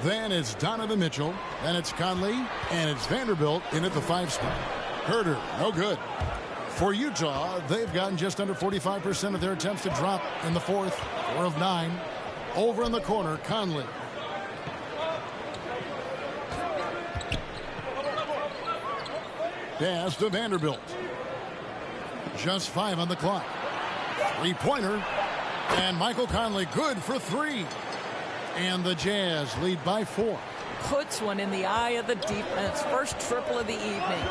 Then it's Donovan Mitchell, then it's Conley, and it's Vanderbilt in at the 5 spot. Herter, no good. For Utah, they've gotten just under 45% of their attempts to drop in the fourth, 4 of 9. Over in the corner, Conley. Pass to Vanderbilt. Just 5 on the clock. Three-pointer. And Michael Conley good for 3. And the Jazz lead by 4. Puts one in the eye of the defense. First triple of the evening.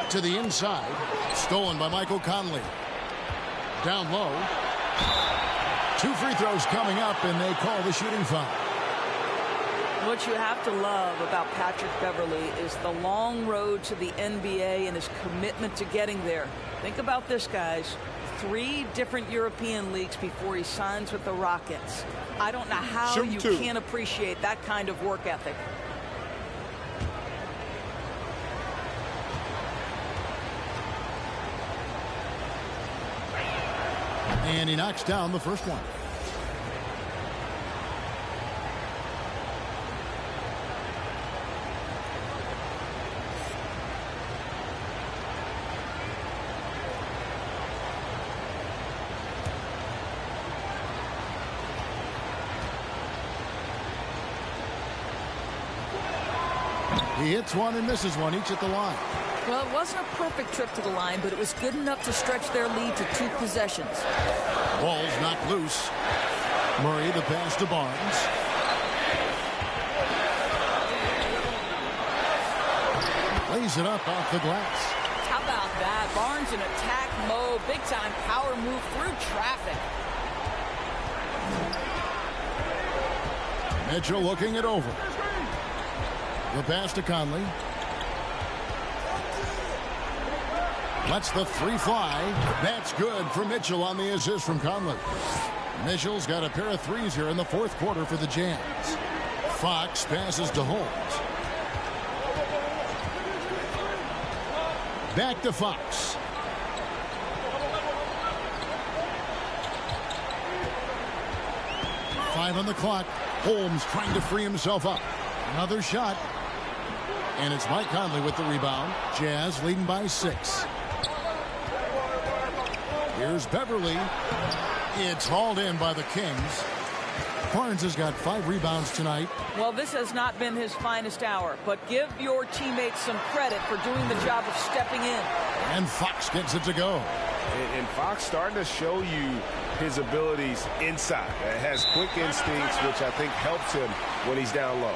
To the inside. Stolen by Michael Conley. Down low. 2 free throws coming up, and they call the shooting foul. What you have to love about Patrick Beverley is the long road to the NBA and his commitment to getting there. Think about this, guys. 3 different European leagues before he signs with the Rockets. I don't know how you can't appreciate that kind of work ethic. And he knocks down the first one. He hits one and misses one, each at the line. Well, it wasn't a perfect trip to the line, but it was good enough to stretch their lead to 2 possessions. Ball's knocked loose. Murray the pass to Barnes. Lays it up off the glass. How about that? Barnes in attack mode. Big time power move through traffic. Mitchell looking it over. The pass to Conley. Lets the 3 fly. That's good for Mitchell on the assist from Conley. Mitchell's got a pair of 3s here in the 4th quarter for the Jazz. Fox passes to Holmes. Back to Fox. Five on the clock. Holmes trying to free himself up. Another shot. And it's Mike Conley with the rebound. Jazz leading by 6. Here's Beverley. It's hauled in by the Kings. Barnes has got 5 rebounds tonight. Well, this has not been his finest hour, but give your teammates some credit for doing the job of stepping in. And Fox gets it to go. And Fox starting to show you his abilities inside. Has quick instincts, which I think helps him when he's down low.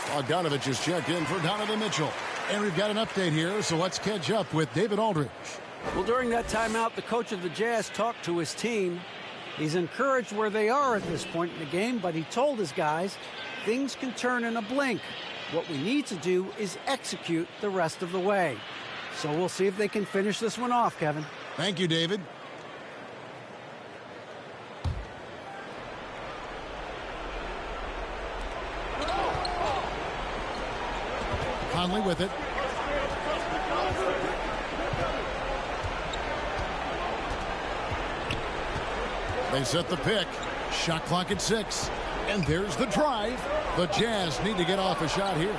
Bogdanovich has checked in for Donovan Mitchell. And we've got an update here, so let's catch up with David Aldridge. Well, during that timeout, the coach of the Jazz talked to his team. He's encouraged where they are at this point in the game, but he told his guys things can turn in a blink. What we need to do is execute the rest of the way. So we'll see if they can finish this one off, Kevin. Thank you, David. Conley with it. They set the pick. Shot clock at 6. And there's the drive. The Jazz need to get off a shot here.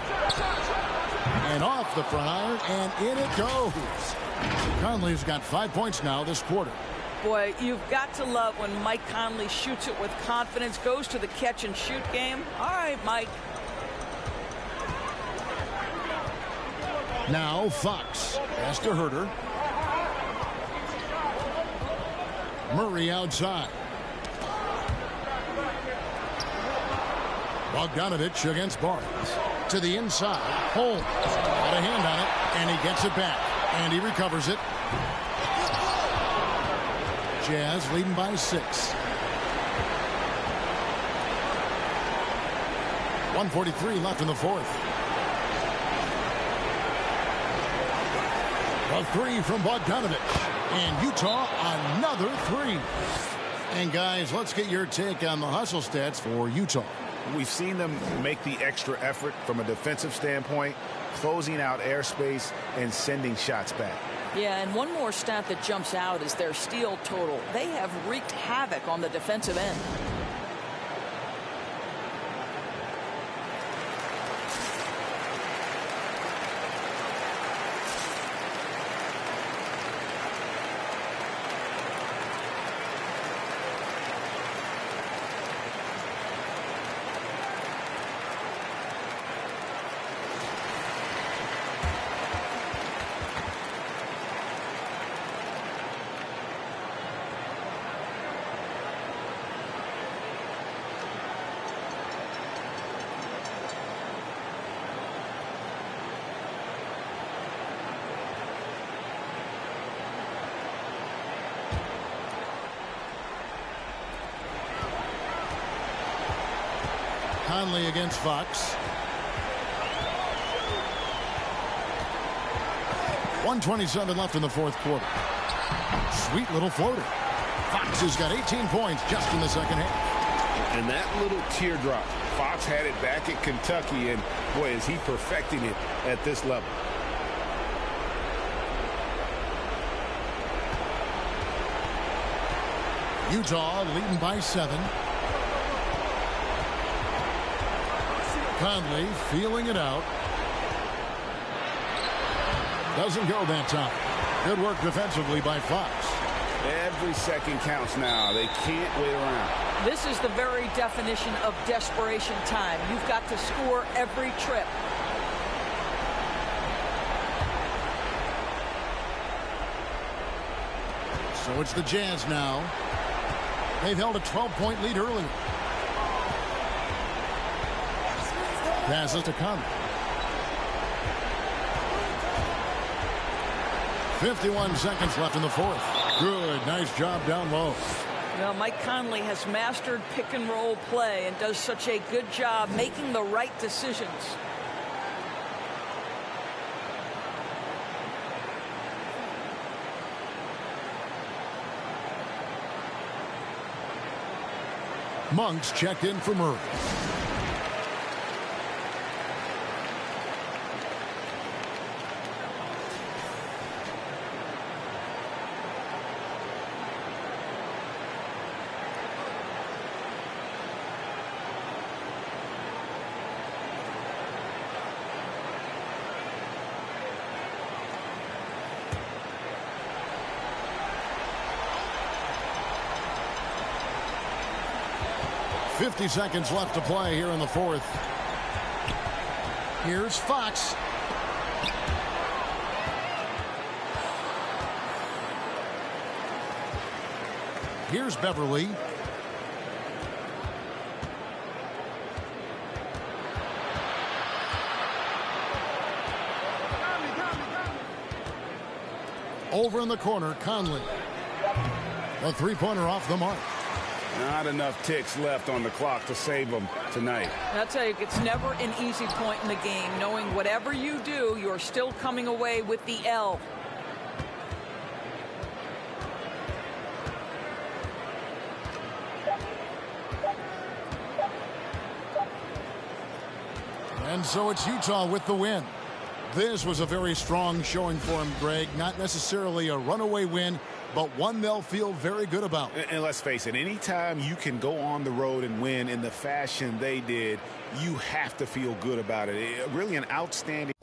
And off the front iron, and in it goes. Conley's got 5 points now this quarter. Boy, you've got to love when Mike Conley shoots it with confidence, goes to the catch and shoot game. All right, Mike. Now Fox has to Herter. Murray outside. Bogdanovich against Barnes. To the inside. Holmes got a hand on it, and he gets it back. And he recovers it. Jazz leading by 6. 1:43 left in the 4th. A 3 from Bogdanovich. And Utah, another 3. And guys, let's get your take on the hustle stats for Utah. We've seen them make the extra effort from a defensive standpoint, closing out airspace and sending shots back. Yeah, and one more stat that jumps out is their steal total. They have wreaked havoc on the defensive end. Conley against Fox. 1:27 left in the fourth quarter. Sweet little floater. Fox has got 18 points just in the second half. And that little teardrop. Fox had it back at Kentucky, and boy, is he perfecting it at this level. Utah leading by 7. Conley feeling it out. Doesn't go that time. Good work defensively by Fox. Every second counts now. They can't wait around. This is the very definition of desperation time. You've got to score every trip. So it's the Jazz now. They've held a 12-point lead earlier. Passes to Conley. 51 seconds left in the fourth. Good, nice job down low. Well, Mike Conley has mastered pick and roll play and does such a good job making the right decisions. Monk's checked in for Murray. .50 seconds left to play here in the fourth. Here's Fox. Here's Beverly. Over in the corner, Conley. A three-pointer off the mark. Not enough ticks left on the clock to save them tonight. I'll tell you, it's never an easy point in the game, knowing whatever you do, you're still coming away with the L. And so it's Utah with the win. This was a very strong showing for him, Greg. Not necessarily a runaway win, but one they'll feel very good about. And let's face it, anytime you can go on the road and win in the fashion they did, you have to feel good about it. Really an outstanding